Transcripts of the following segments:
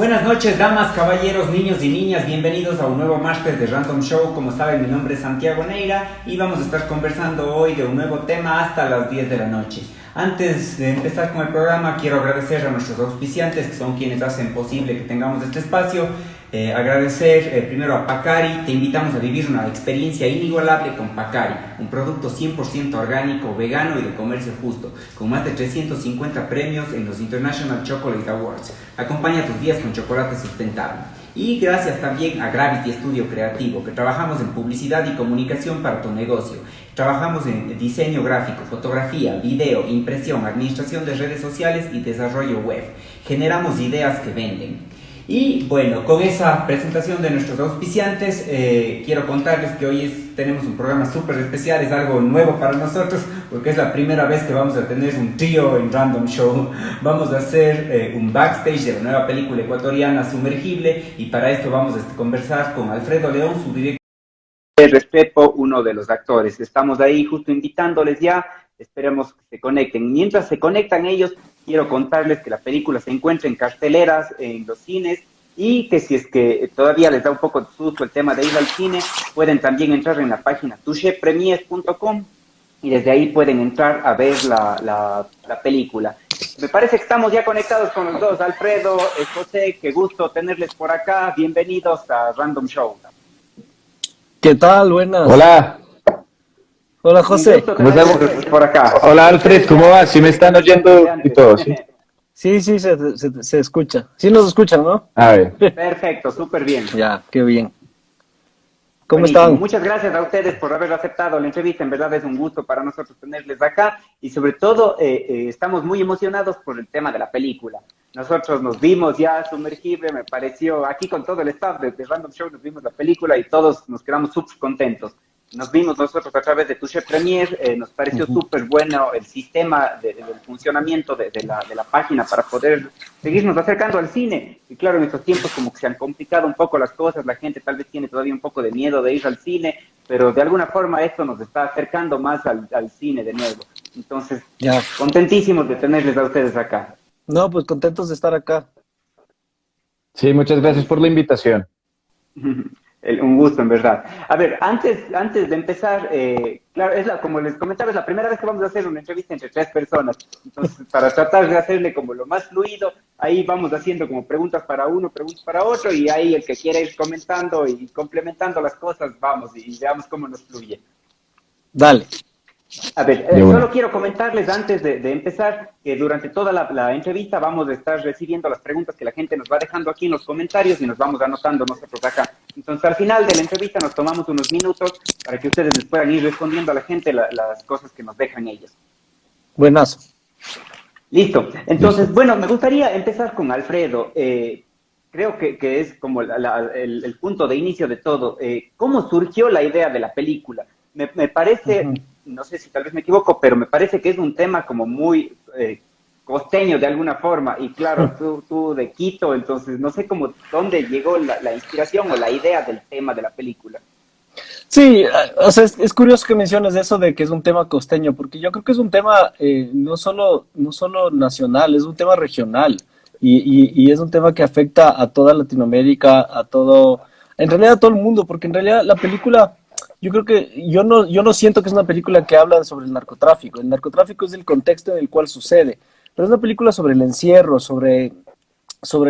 Buenas noches, damas, caballeros, niños y niñas, bienvenidos a un nuevo martes de Random Show. Como saben, mi nombre es Santiago Neira y vamos a estar conversando hoy de un nuevo tema hasta las 10 de la noche. Antes de empezar con el programa, quiero agradecer a nuestros auspiciantes, que son quienes hacen posible que tengamos este espacio. Agradecer primero a Pacari. Te invitamos a vivir una experiencia inigualable con Pacari, un producto 100% orgánico, vegano y de comercio justo, con más de 350 premios en los International Chocolate Awards. Acompaña tus días con chocolate sustentable. Y gracias también a Gravity Studio Creativo, que trabajamos en publicidad y comunicación para tu negocio. Trabajamos en diseño gráfico, fotografía, video, impresión, administración de redes sociales y desarrollo web. Generamos ideas que venden. Y bueno, con esa presentación de nuestros auspiciantes, quiero contarles que hoy tenemos un programa súper especial, es algo nuevo para nosotros, porque es la primera vez que vamos a tener un trío en Random Show. Vamos a hacer un backstage de la nueva película ecuatoriana Sumergible, y para esto vamos a conversar con Alfredo León, su director de Restrepo, uno de los actores. Estamos ahí justo invitándoles ya, esperemos que se conecten. Mientras se conectan ellos, quiero contarles que la película se encuentra en carteleras, en los cines, y que si es que todavía les da un poco de susto el tema de ir al cine, pueden también entrar en la página touchepremiers.com y desde ahí pueden entrar a ver la película. Me parece que estamos ya conectados con los dos. Alfredo, José, qué gusto tenerles por acá. Bienvenidos a Random Show. ¿Qué tal? Buenas. Hola. Hola, José. ¿Cómo estamos? Por acá. Hola, Alfred, ¿cómo vas? ¿Sí me están oyendo y todo? ¿Sí? Sí, se escucha. Sí nos escuchan, ¿no? A ver. Perfecto, súper bien. Ya, qué bien. ¿Cómo Buenísimo. están? Muchas gracias a ustedes por haber aceptado la entrevista. En verdad es un gusto para nosotros tenerles acá y sobre todo estamos muy emocionados por el tema de la película. Nosotros nos vimos ya Sumergible, me pareció, aquí con todo el staff de Random Show nos vimos la película y todos nos quedamos súper contentos. Nos vimos nosotros a través de Touche Premier, nos pareció súper bueno el sistema del funcionamiento de la página para poder seguirnos acercando al cine. Y claro, en estos tiempos como que se han complicado un poco las cosas, la gente tal vez tiene todavía un poco de miedo de ir al cine, pero de alguna forma esto nos está acercando más al cine de nuevo. Entonces, Ya. contentísimos de tenerles a ustedes acá. No, pues contentos de estar acá. Sí, muchas gracias por la invitación. Un gusto, en verdad. A ver, antes de empezar, claro, como les comentaba, es la primera vez que vamos a hacer una entrevista entre tres personas. Entonces, para tratar de hacerle como lo más fluido, ahí vamos haciendo como preguntas para uno, preguntas para otro, y ahí el que quiera ir comentando y complementando las cosas, vamos, y veamos cómo nos fluye. Dale. A ver, solo quiero comentarles antes de empezar que durante toda la entrevista vamos a estar recibiendo las preguntas que la gente nos va dejando aquí en los comentarios y nos vamos anotando nosotros acá. Entonces, al final de la entrevista nos tomamos unos minutos para que ustedes les puedan ir respondiendo a la gente las cosas que nos dejan ellos. Buenazo. Listo. Entonces, bueno, me gustaría empezar con Alfredo. Creo que es como el punto de inicio de todo. ¿Cómo surgió la idea de la película? Me parece... No sé si tal vez me equivoco, pero me parece que es un tema como muy costeño de alguna forma, y claro, tú de Quito, entonces no sé cómo, dónde llegó la inspiración o la idea del tema de la película. Sí, o sea, es curioso que menciones eso de que es un tema costeño, porque yo creo que es un tema no solo nacional, es un tema regional, y es un tema que afecta a toda Latinoamérica, en realidad a todo el mundo, porque en realidad la película... Yo creo que yo no siento que es una película que habla sobre el narcotráfico. El narcotráfico es el contexto en el cual sucede. Pero es una película sobre el encierro, sobre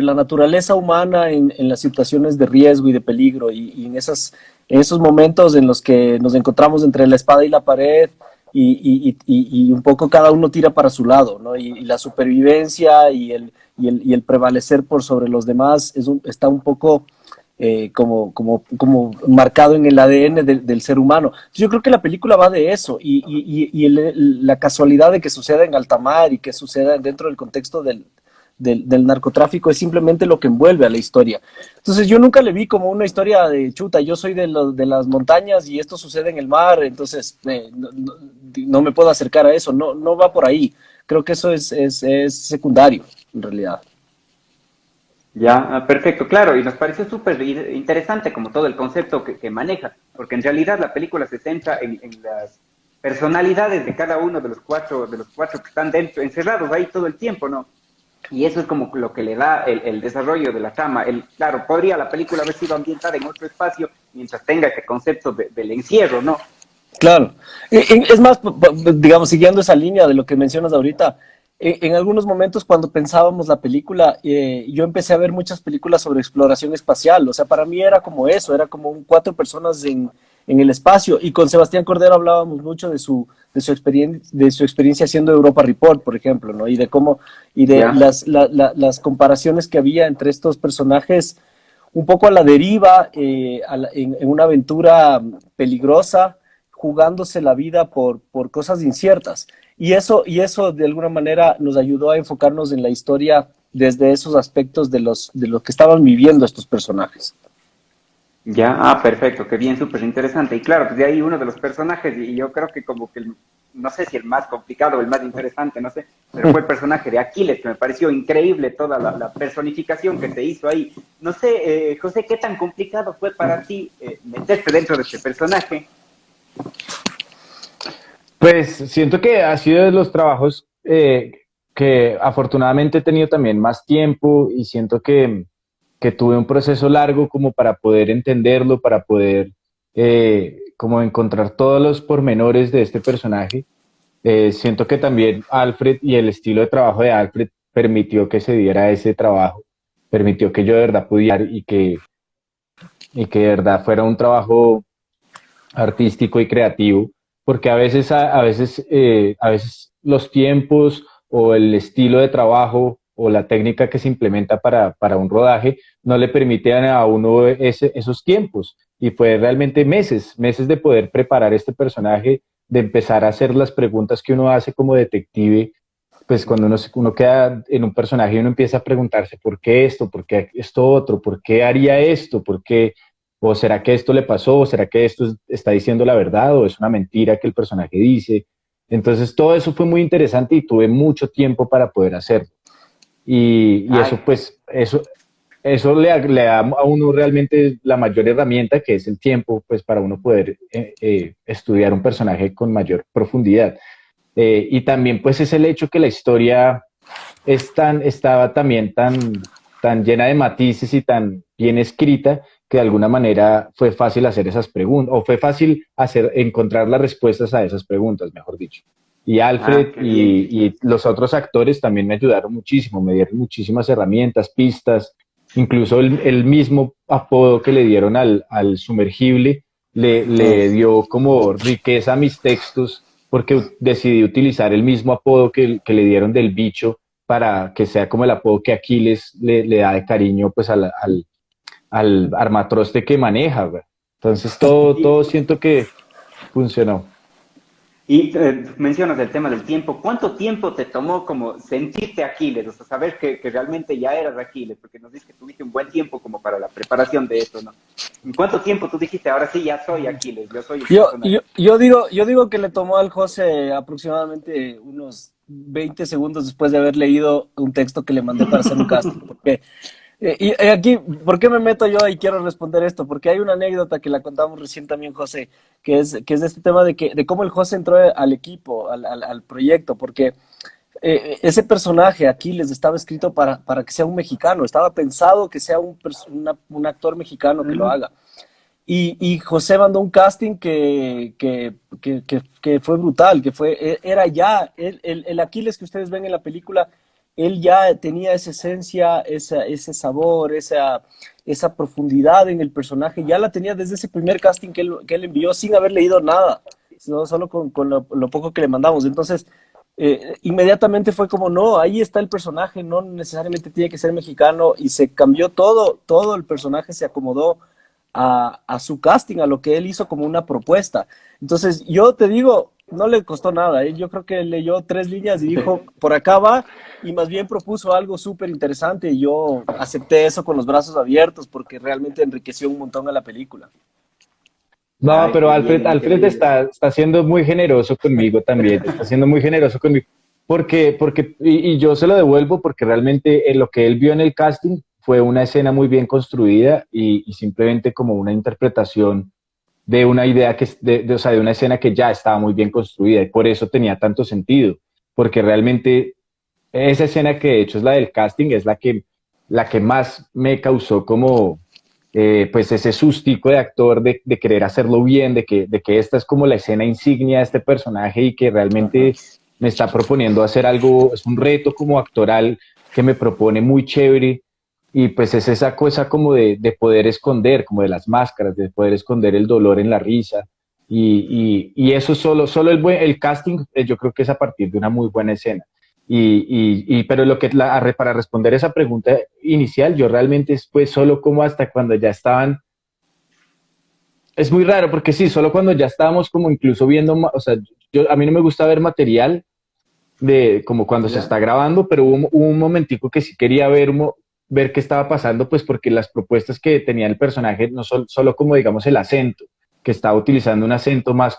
la naturaleza humana en las situaciones de riesgo y de peligro y en esos momentos en los que nos encontramos entre la espada y la pared y un poco cada uno tira para su lado, ¿no? Y la supervivencia y el prevalecer por sobre los demás está un poco... como marcado en el ADN del ser humano. Entonces, yo creo que la película va de eso y la casualidad de que suceda en alta mar y que suceda dentro del contexto del narcotráfico es simplemente lo que envuelve a la historia. Entonces yo nunca le vi como una historia de chuta, yo soy de las montañas y esto sucede en el mar, entonces no me puedo acercar a eso, no va por ahí. Creo que eso es secundario en realidad. Ya, perfecto, claro, y nos parece súper interesante como todo el concepto que maneja, porque en realidad la película se centra en las personalidades de cada uno de los cuatro que están dentro, encerrados ahí todo el tiempo, ¿no? Y eso es como lo que le da el desarrollo de la trama. Claro, podría la película haber sido ambientada en otro espacio mientras tenga este concepto del encierro, ¿no? Claro. Es más, digamos, siguiendo esa línea de lo que mencionas ahorita, en algunos momentos cuando pensábamos la película, yo empecé a ver muchas películas sobre exploración espacial. O sea, para mí era como eso, era como cuatro personas en el espacio. Y con Sebastián Cordero hablábamos mucho de su experiencia haciendo Europa Report, por ejemplo, ¿no? Y de cómo, y de Ya. las comparaciones que había entre estos personajes un poco a la deriva, en una aventura peligrosa, jugándose la vida por cosas inciertas. Y eso de alguna manera nos ayudó a enfocarnos en la historia desde esos aspectos de lo que estaban viviendo estos personajes. Ya, perfecto, qué bien, súper interesante. Y claro, pues de ahí uno de los personajes, y yo creo que como que, no sé si el más complicado o el más interesante, no sé, pero fue el personaje de Aquiles, que me pareció increíble toda la personificación que se hizo ahí. No sé, José, ¿qué tan complicado fue para ti meterte dentro de este personaje? Pues siento que ha sido de los trabajos que afortunadamente he tenido también más tiempo y siento que tuve un proceso largo como para poder entenderlo, para poder como encontrar todos los pormenores de este personaje. Siento que también Alfred y el estilo de trabajo de Alfred permitió que se diera ese trabajo, permitió que yo de verdad pudiera y que de verdad fuera un trabajo artístico y creativo, porque a veces los tiempos o el estilo de trabajo o la técnica que se implementa para un rodaje no le permiten a uno esos tiempos. Y fue realmente meses de poder preparar este personaje, de empezar a hacer las preguntas que uno hace como detective, pues cuando uno queda en un personaje y uno empieza a preguntarse por qué esto otro, por qué haría esto, por qué, o será que esto le pasó, o será que esto está diciendo la verdad, o es una mentira que el personaje dice. Entonces todo eso fue muy interesante y tuve mucho tiempo para poder hacerlo. Y Ay, eso, pues, eso le da a uno realmente la mayor herramienta, que es el tiempo, pues, para uno poder estudiar un personaje con mayor profundidad. Y también pues es el hecho que la historia estaba también tan llena de matices y tan bien escrita que de alguna manera fue fácil hacer esas preguntas, o fue fácil encontrar las respuestas a esas preguntas, mejor dicho. Y Alfred qué bien. y los otros actores también me ayudaron muchísimo, me dieron muchísimas herramientas, pistas, incluso el mismo apodo que le dieron al sumergible le dio como riqueza a mis textos porque decidí utilizar el mismo apodo que le dieron del bicho para que sea como el apodo que Aquiles le da de cariño pues al armatroste que maneja, güey. Entonces todo Y, siento que funcionó. y mencionas el tema del tiempo. ¿Cuánto tiempo te tomó como sentirte Aquiles? O sea, saber que realmente ya eras Aquiles, porque nos dices que tuviste un buen tiempo como para la preparación de esto, ¿no? ¿En cuánto tiempo tú dijiste, ahora sí, ya soy Aquiles, yo soy el personaje? Yo digo que le tomó al José aproximadamente unos 20 segundos después de haber leído un texto que le mandé para hacer un casting. Porque, y aquí, ¿por qué me meto yo y quiero responder esto? Porque hay una anécdota que la contamos recién también, José, que es de este tema de cómo el José entró al equipo, al proyecto, porque ese personaje, Aquiles, estaba escrito para que sea un mexicano, estaba pensado que sea un actor mexicano que lo Mm. haga. Y José mandó un casting que fue brutal, era ya, el Aquiles que ustedes ven en la película, él ya tenía esa esencia, ese sabor, esa profundidad en el personaje, ya la tenía desde ese primer casting que él envió sin haber leído nada, solo con lo poco que le mandamos. Entonces, inmediatamente fue como, no, ahí está el personaje, no necesariamente tiene que ser mexicano, y se cambió todo el personaje se acomodó a su casting, a lo que él hizo como una propuesta. Entonces, yo te digo, no le costó nada, ¿eh? Yo creo que leyó 3 líneas y dijo, por acá va, y más bien propuso algo súper interesante, y yo acepté eso con los brazos abiertos porque realmente enriqueció un montón a la película. No, Ay, pero qué bien, Alfred increíble. está siendo muy generoso conmigo también, está siendo muy generoso conmigo, y yo se lo devuelvo porque realmente lo que él vio en el casting fue una escena muy bien construida y simplemente como una interpretación de una idea o sea, de una escena que ya estaba muy bien construida y por eso tenía tanto sentido, porque realmente esa escena que de hecho es la del casting, es la que más me causó como, pues ese sustico de actor de querer hacerlo bien, de que esta es como la escena insignia de este personaje y que Ajá. realmente me está proponiendo hacer algo, es un reto como actoral que me propone muy chévere. Y pues es esa cosa como de poder esconder, como de las máscaras, de poder esconder el dolor en la risa. Y eso solo el casting, yo creo que es a partir de una muy buena escena. Pero para responder esa pregunta inicial, yo realmente pues solo como hasta cuando ya estaban, es muy raro porque sí, solo cuando ya estábamos como incluso viendo, o sea, a mí no me gusta ver material de como cuando se ¿Ya? está grabando, pero hubo un momentico que sí quería ver qué estaba pasando, pues porque las propuestas que tenía el personaje, no solo como digamos el acento, que estaba utilizando un acento más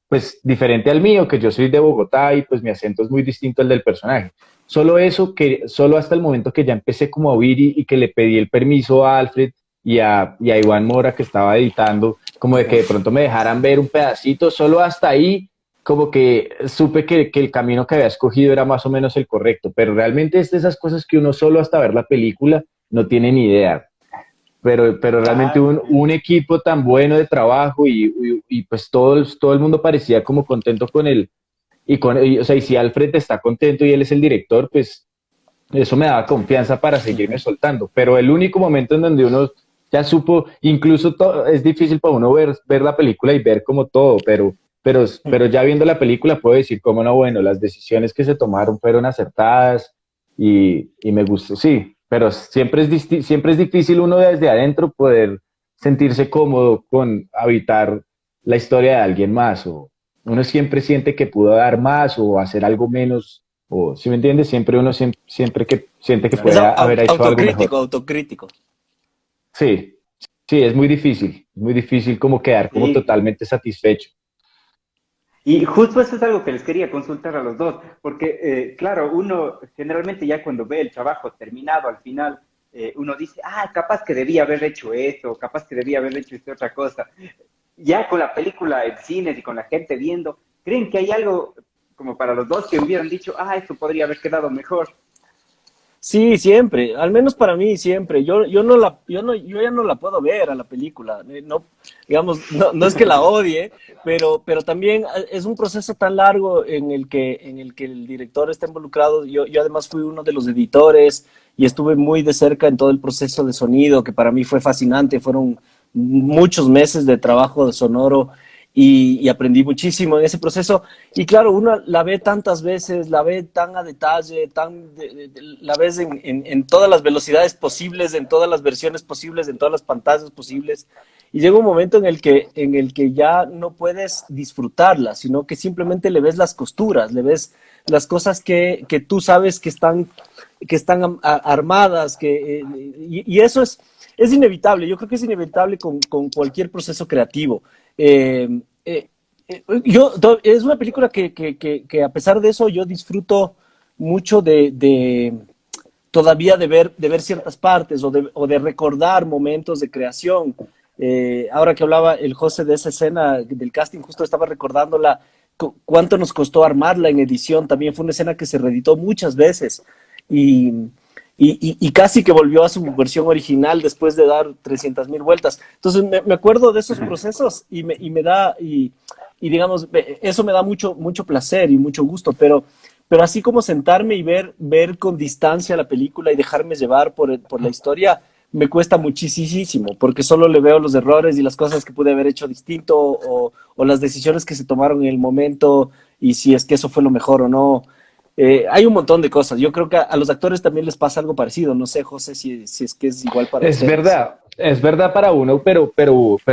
pues diferente al mío, que yo soy de Bogotá y pues mi acento es muy distinto al del personaje. Solo eso, solo hasta el momento que ya empecé como a oír y que le pedí el permiso a Alfred y a Iván Mora que estaba editando, como de que de pronto me dejaran ver un pedacito, solo hasta ahí como que supe que el camino que había escogido era más o menos el correcto, pero realmente es de esas cosas que uno solo hasta ver la película no tiene ni idea. Pero realmente Claro. un equipo tan bueno de trabajo y pues todo el mundo parecía como contento con él. O sea, y si Alfred está contento y él es el director, pues eso me daba confianza para seguirme soltando. Pero el único momento en donde uno ya supo, incluso es difícil para uno ver la película y ver como todo, pero ya viendo la película puedo decir como no, bueno, las decisiones que se tomaron fueron acertadas y me gustó, sí, pero siempre es difícil uno desde adentro poder sentirse cómodo con habitar la historia de alguien más, o uno siempre siente que pudo dar más o hacer algo menos, o si me entiendes, siempre uno siempre que siente que Es puede haber hecho algo mejor. autocrítico, autocrítico. Sí, sí, es muy difícil como quedar como Sí. totalmente satisfecho. Y justo eso es algo que les quería consultar a los dos, porque claro, uno generalmente ya cuando ve el trabajo terminado al final, uno dice, ah, capaz que debía haber hecho esto, capaz que debía haber hecho esta otra cosa. Ya con la película en cines y con la gente viendo, ¿creen que hay algo como para los dos que hubieran dicho, ah, esto podría haber quedado mejor? Sí, siempre, al menos para mí siempre. Yo ya no la puedo ver a la película. No, digamos, no es que la odie, pero también es un proceso tan largo en el que el director está involucrado. Yo además fui uno de los editores y estuve muy de cerca en todo el proceso de sonido, que para mí fue fascinante. Fueron muchos meses de trabajo de sonoro y aprendí muchísimo en ese proceso. Y claro, uno la ve tantas veces, la ve tan a detalle, la ves en todas las velocidades posibles, en todas las versiones posibles, en todas las pantallas posibles. Y llega un momento en el que ya no puedes disfrutarla, sino que simplemente le ves las costuras, le ves las cosas que tú sabes que están armadas, y eso es inevitable. Yo creo que es inevitable con cualquier proceso creativo. Eh, eh, es una película que a pesar de eso yo disfruto mucho todavía de ver ciertas partes o de recordar momentos de creación. Ahora que hablaba el José de esa escena del casting, justo estaba recordándola, cuánto nos costó armarla en edición. También fue una escena que se reeditó muchas veces y, y casi que volvió a su versión original después de dar 300.000 vueltas. Entonces me acuerdo de esos procesos y digamos, eso me da mucho placer y mucho gusto, pero así como sentarme y ver con distancia la película y dejarme llevar por la historia, me cuesta muchísimo, porque solo le veo los errores y las cosas que pude haber hecho distinto o las decisiones que se tomaron en el momento y si es que eso fue lo mejor o no. Hay un montón de cosas. Yo creo que a los actores también les pasa algo parecido. No sé, José, si es que es igual para ustedes. Es verdad para uno, pero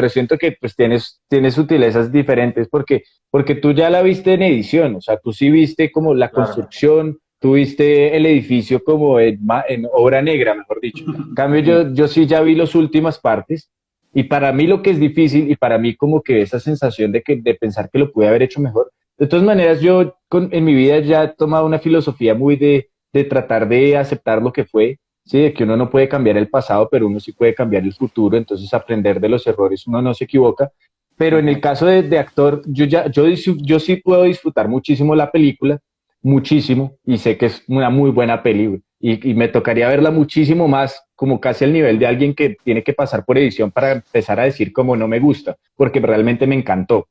siento que pues tienes sutilezas diferentes porque tú ya la viste en edición, o sea, tú sí viste como la Claro. construcción, tú viste el edificio como en obra negra, mejor dicho. En cambio, Sí. yo sí ya vi las últimas partes y para mí lo que es difícil y para mí como que esa sensación de pensar que lo pude haber hecho mejor. De todas maneras, en mi vida ya he tomado una filosofía muy de tratar de aceptar lo que fue. Sí, de que uno no puede cambiar el pasado, pero uno sí puede cambiar el futuro, entonces aprender de los errores, uno no se equivoca. Pero en el Ujú. caso de actor, yo sí puedo disfrutar muchísimo la película, muchísimo y sé que es una muy buena peli, güey. Y me tocaría verla muchísimo más, como casi al nivel de alguien que tiene que pasar por edición para empezar a decir como no me gusta, porque realmente me encantó.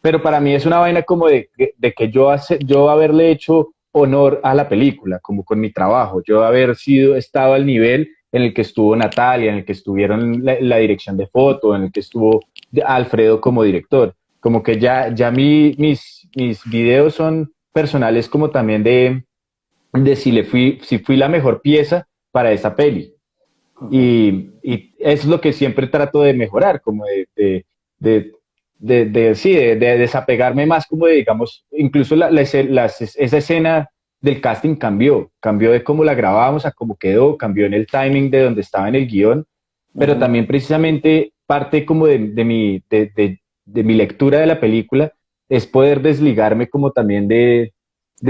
Pero para mí es una vaina como de que yo haberle hecho honor a la película, como con mi trabajo, yo estado al nivel en el que estuvo Natalia, en el que estuvieron la dirección de foto, en el que estuvo Alfredo como director. Como que mis videos son personales como también de si fui la mejor pieza para esa peli. Y es lo que siempre trato de mejorar, como de, de desapegarme más, como de, digamos, incluso esa escena del casting cambió de cómo la grabábamos a cómo quedó, cambió en el timing de donde estaba en el guión, pero también precisamente parte como de mi lectura de la película es poder desligarme como también de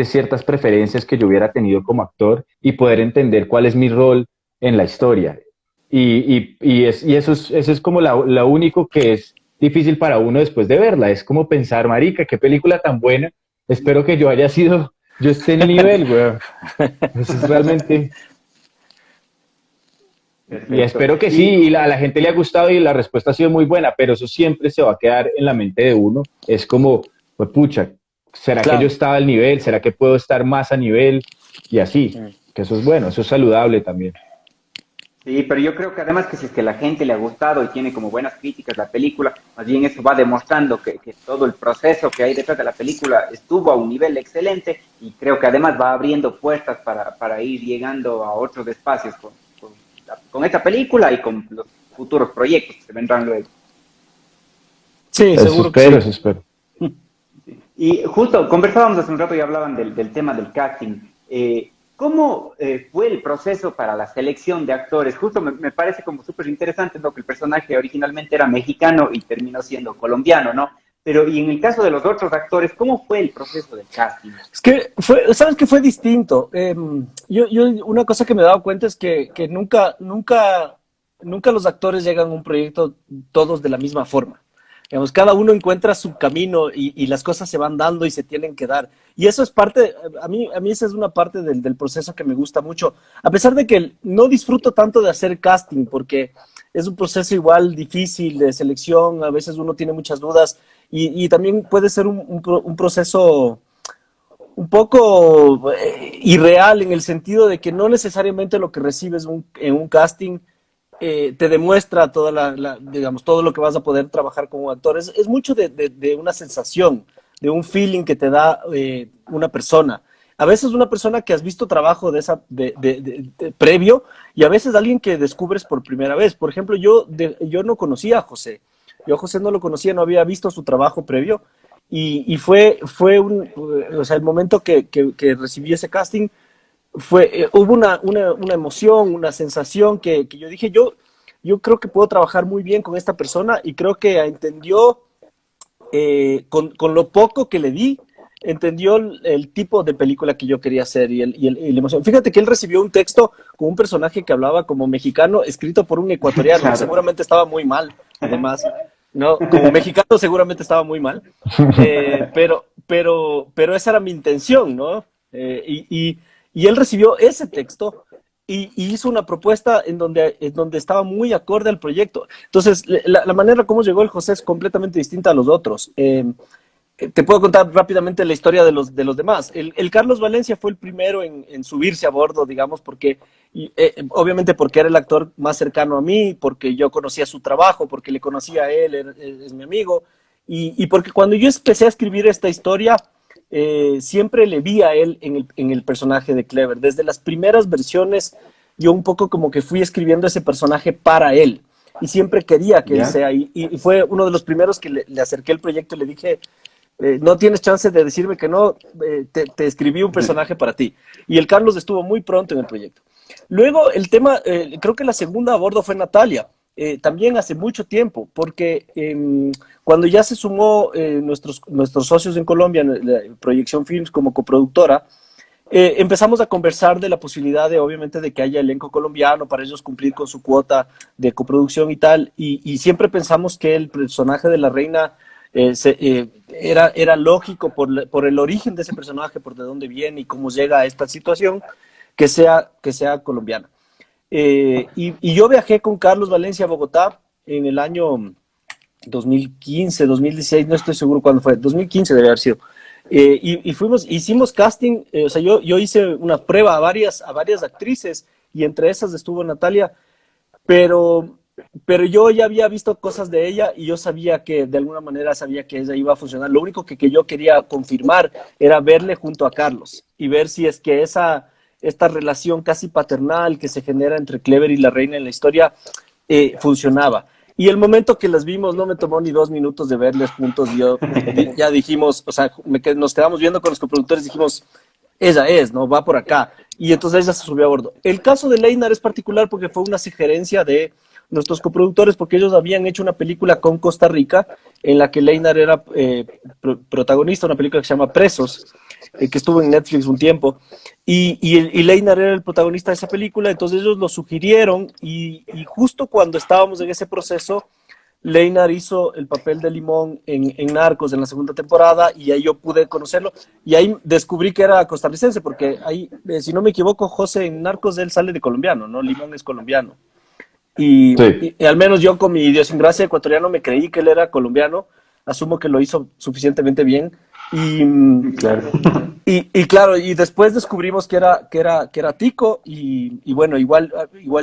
ciertas preferencias que yo hubiera tenido como actor y poder entender cuál es mi rol en la historia. Eso es como lo único que es difícil para uno después de verla. Es como pensar, marica, qué película tan buena. Espero que yo esté en el nivel, güey. Eso es realmente... Perfecto. Y espero que sí, y a la gente le ha gustado y la respuesta ha sido muy buena, pero eso siempre se va a quedar en la mente de uno. Es como, pues pucha, ¿será que yo estaba al nivel? ¿Será que puedo estar más a nivel? Y así, que eso es bueno, eso es saludable también. Sí, pero yo creo que además que si es que la gente le ha gustado y tiene como buenas críticas la película, más bien eso va demostrando que todo el proceso que hay detrás de la película estuvo a un nivel excelente y creo que además va abriendo puertas para ir llegando a otros espacios con esta película y con los futuros proyectos que vendrán luego. Sí, seguro que sí. Eso espero. Y justo conversábamos hace un rato y hablaban del tema del casting. ¿Cómo fue el proceso para la selección de actores? Justo me parece como súper interesante, ¿no? Que el personaje originalmente era mexicano y terminó siendo colombiano, ¿no? Pero y en el caso de los otros actores, ¿cómo fue el proceso del casting? Es que sabes que fue distinto. Una cosa que me he dado cuenta es que nunca los actores llegan a un proyecto todos de la misma forma. Digamos, cada uno encuentra su camino y las cosas se van dando y se tienen que dar. Y eso es parte, a mí esa es una parte del proceso que me gusta mucho. A pesar de que no disfruto tanto de hacer casting, porque es un proceso igual difícil de selección, a veces uno tiene muchas dudas y también puede ser un proceso un poco irreal en el sentido de que no necesariamente lo que recibes en un casting te demuestra digamos, todo lo que vas a poder trabajar como actor. Es mucho de una sensación, de un feeling que te da una persona. A veces una persona que has visto trabajo previo y a veces alguien que descubres por primera vez. Por ejemplo, yo no conocía a José. Yo a José no lo conocía, no había visto su trabajo previo y fue o sea, el momento que recibí ese casting hubo una emoción, una sensación que yo dije, yo creo que puedo trabajar muy bien con esta persona y creo que entendió, con lo poco que le di, entendió el tipo de película que yo quería hacer y la emoción. Fíjate que él recibió un texto con un personaje que hablaba como mexicano, escrito por un ecuatoriano, claro. Seguramente estaba muy mal, además, ¿no? Como mexicano seguramente estaba muy mal, pero esa era mi intención, ¿no? Y él recibió ese texto y hizo una propuesta en donde estaba muy acorde al proyecto. Entonces, la manera como llegó el José es completamente distinta a los otros. Te puedo contar rápidamente la historia de los demás. El Carlos Valencia fue el primero en subirse a bordo, digamos, porque obviamente porque era el actor más cercano a mí, porque yo conocía su trabajo, porque le conocía a él, es mi amigo, y porque cuando yo empecé a escribir esta historia, siempre le vi a él en el personaje de Clever. Desde las primeras versiones, yo un poco como que fui escribiendo ese personaje para él, y siempre quería que él sea, y fue uno de los primeros que le acerqué el proyecto y le dije, no tienes chance de decirme que no, te escribí un personaje para ti. Y el Carlos estuvo muy pronto en el proyecto. Luego el tema, creo que la segunda a bordo fue Natalia, también hace mucho tiempo, porque cuando ya se sumó nuestros socios en Colombia, Proyección Films como coproductora, empezamos a conversar de la posibilidad obviamente, de que haya elenco colombiano para ellos cumplir con su cuota de coproducción y tal, y siempre pensamos que el personaje de la reina era lógico por el origen de ese personaje, por de dónde viene y cómo llega a esta situación, que sea colombiana. Y yo viajé con Carlos Valencia a Bogotá en el año 2015, 2016, no estoy seguro cuándo fue, 2015 debe haber sido. Hicimos casting, o sea, yo hice una prueba a varias actrices y entre esas estuvo Natalia, pero yo ya había visto cosas de ella y yo sabía que de alguna manera sabía que ella iba a funcionar. Lo único que yo quería confirmar era verle junto a Carlos y ver si es que esta relación casi paternal que se genera entre Clever y la reina en la historia funcionaba. Y el momento que las vimos no me tomó ni 2 minutos de verles juntos. Ya dijimos, o sea, nos quedamos viendo con los coproductores, dijimos, ella es, ¿no? Va por acá. Y entonces ella se subió a bordo. El caso de Leinar es particular porque fue una sugerencia de nuestros coproductores, porque ellos habían hecho una película con Costa Rica en la que Leinar era protagonista, una película que se llama Presos, que estuvo en Netflix un tiempo, y Leinar era el protagonista de esa película. Entonces ellos lo sugirieron y justo cuando estábamos en ese proceso, Leinar hizo el papel de Limón en Narcos en la segunda temporada y ahí yo pude conocerlo y ahí descubrí que era costarricense porque ahí, si no me equivoco, José en Narcos él sale de colombiano, ¿no? Limón es colombiano. Y, Sí. y al menos yo con mi idiosincrasia ecuatoriano me creí que él era colombiano, asumo que lo hizo suficientemente bien Claro. y claro, y después descubrimos que era tico y bueno, igual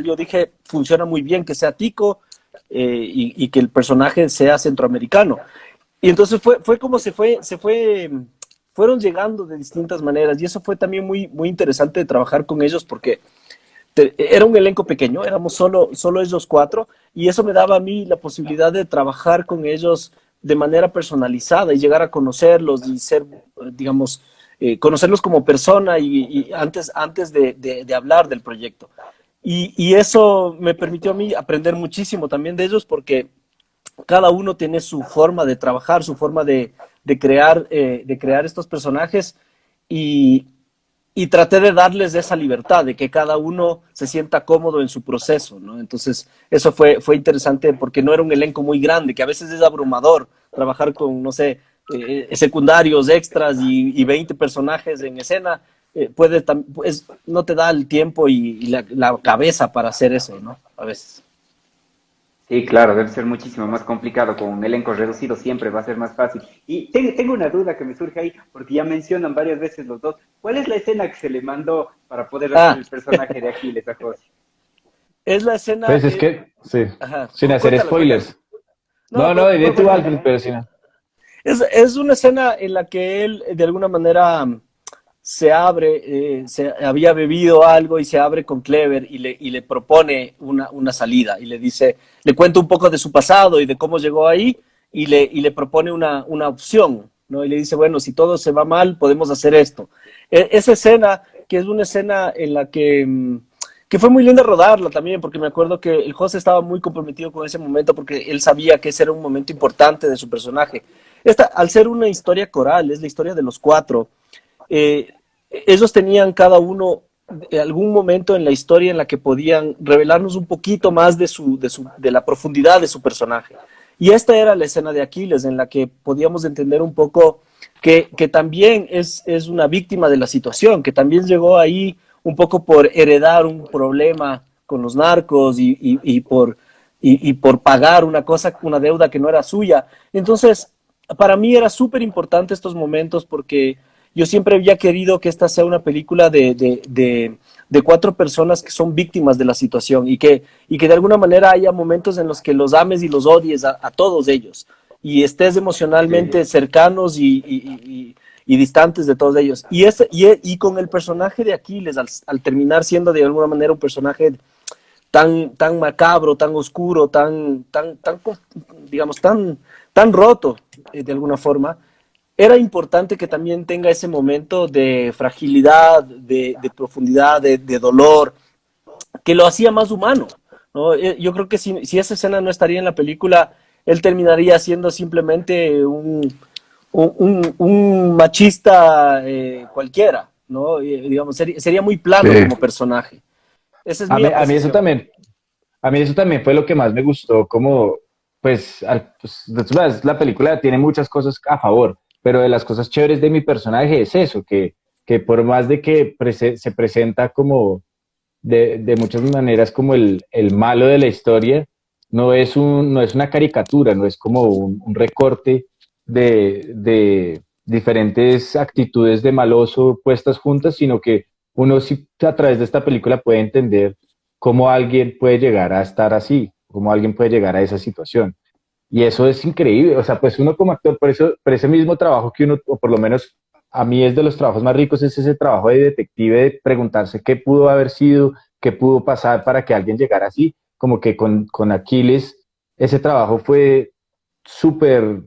yo dije, funciona muy bien que sea tico y que el personaje sea centroamericano. Y entonces fue como fueron llegando de distintas maneras y eso fue también muy, muy interesante de trabajar con ellos porque era un elenco pequeño, éramos solo ellos 4 y eso me daba a mí la posibilidad de trabajar con ellos de manera personalizada y llegar a conocerlos y ser, digamos, conocerlos como persona y antes de hablar del proyecto. Y eso me permitió a mí aprender muchísimo también de ellos porque cada uno tiene su forma de trabajar, su forma de crear estos personajes y traté de darles esa libertad, de que cada uno se sienta cómodo en su proceso, ¿no? Entonces, eso fue interesante porque no era un elenco muy grande, que a veces es abrumador trabajar con, no sé, secundarios, extras y 20 personajes en escena. No te da el tiempo y la cabeza para hacer eso, ¿no? A veces. Sí, claro, debe ser muchísimo más complicado. Con un elenco reducido siempre va a ser más fácil. Y tengo una duda que me surge ahí, porque ya mencionan varias veces los dos. ¿Cuál es la escena que se le mandó para poder hacer el personaje de Aquiles a José? Es la escena... Pues es que, sí, Ajá, sin hacer cuéntala, spoilers. cuéntala. No, diré tú, Alfred, pero sin... Es una escena en la que él, de alguna manera, se abre, se había bebido algo y se abre con Clever y le propone una salida y le dice, le cuenta un poco de su pasado y de cómo llegó ahí y le propone una opción, ¿no? Y le dice, bueno, si todo se va mal, podemos hacer esto. Esa escena, que es una escena en la que fue muy linda rodarla también, porque me acuerdo que el José estaba muy comprometido con ese momento porque él sabía que ese era un momento importante de su personaje. Al ser una historia coral, es la historia de los 4, ellos tenían cada uno algún momento en la historia en la que podían revelarnos un poquito más de la profundidad de su personaje. Y esta era la escena de Aquiles, en la que podíamos entender un poco que también es una víctima de la situación, que también llegó ahí un poco por heredar un problema con los narcos y por pagar una deuda que no era suya. Entonces, para mí era súper importante estos momentos porque yo siempre había querido que esta sea una película de 4 personas que son víctimas de la situación y que de alguna manera haya momentos en los que los ames y los odies a todos ellos y estés emocionalmente cercanos y distantes de todos ellos. Y con el personaje de Aquiles, al terminar siendo de alguna manera un personaje tan macabro, tan oscuro, digamos, tan roto de alguna forma, era importante que también tenga ese momento de fragilidad, de profundidad, de dolor, que lo hacía más humano, ¿no? Yo creo que si esa escena no estaría en la película, él terminaría siendo simplemente un machista cualquiera, ¿no? Digamos, sería muy plano como personaje. Esa es mi A mí eso apreciación. también, a mí eso también fue lo que más me gustó, como de todas maneras, la película tiene muchas cosas a favor, pero de las cosas chéveres de mi personaje es eso, que por más de que se presenta como de muchas maneras como el malo de la historia, no es una caricatura, no es como un recorte de diferentes actitudes de maloso puestas juntas, sino que uno sí a través de esta película puede entender cómo alguien puede llegar a estar así, cómo alguien puede llegar a esa situación. Y eso es increíble, o sea, pues uno como actor, por ese mismo trabajo que uno, o por lo menos a mí es de los trabajos más ricos, es ese trabajo de detective, de preguntarse qué pudo haber sido, qué pudo pasar para que alguien llegara así, como que con Aquiles, ese trabajo fue súper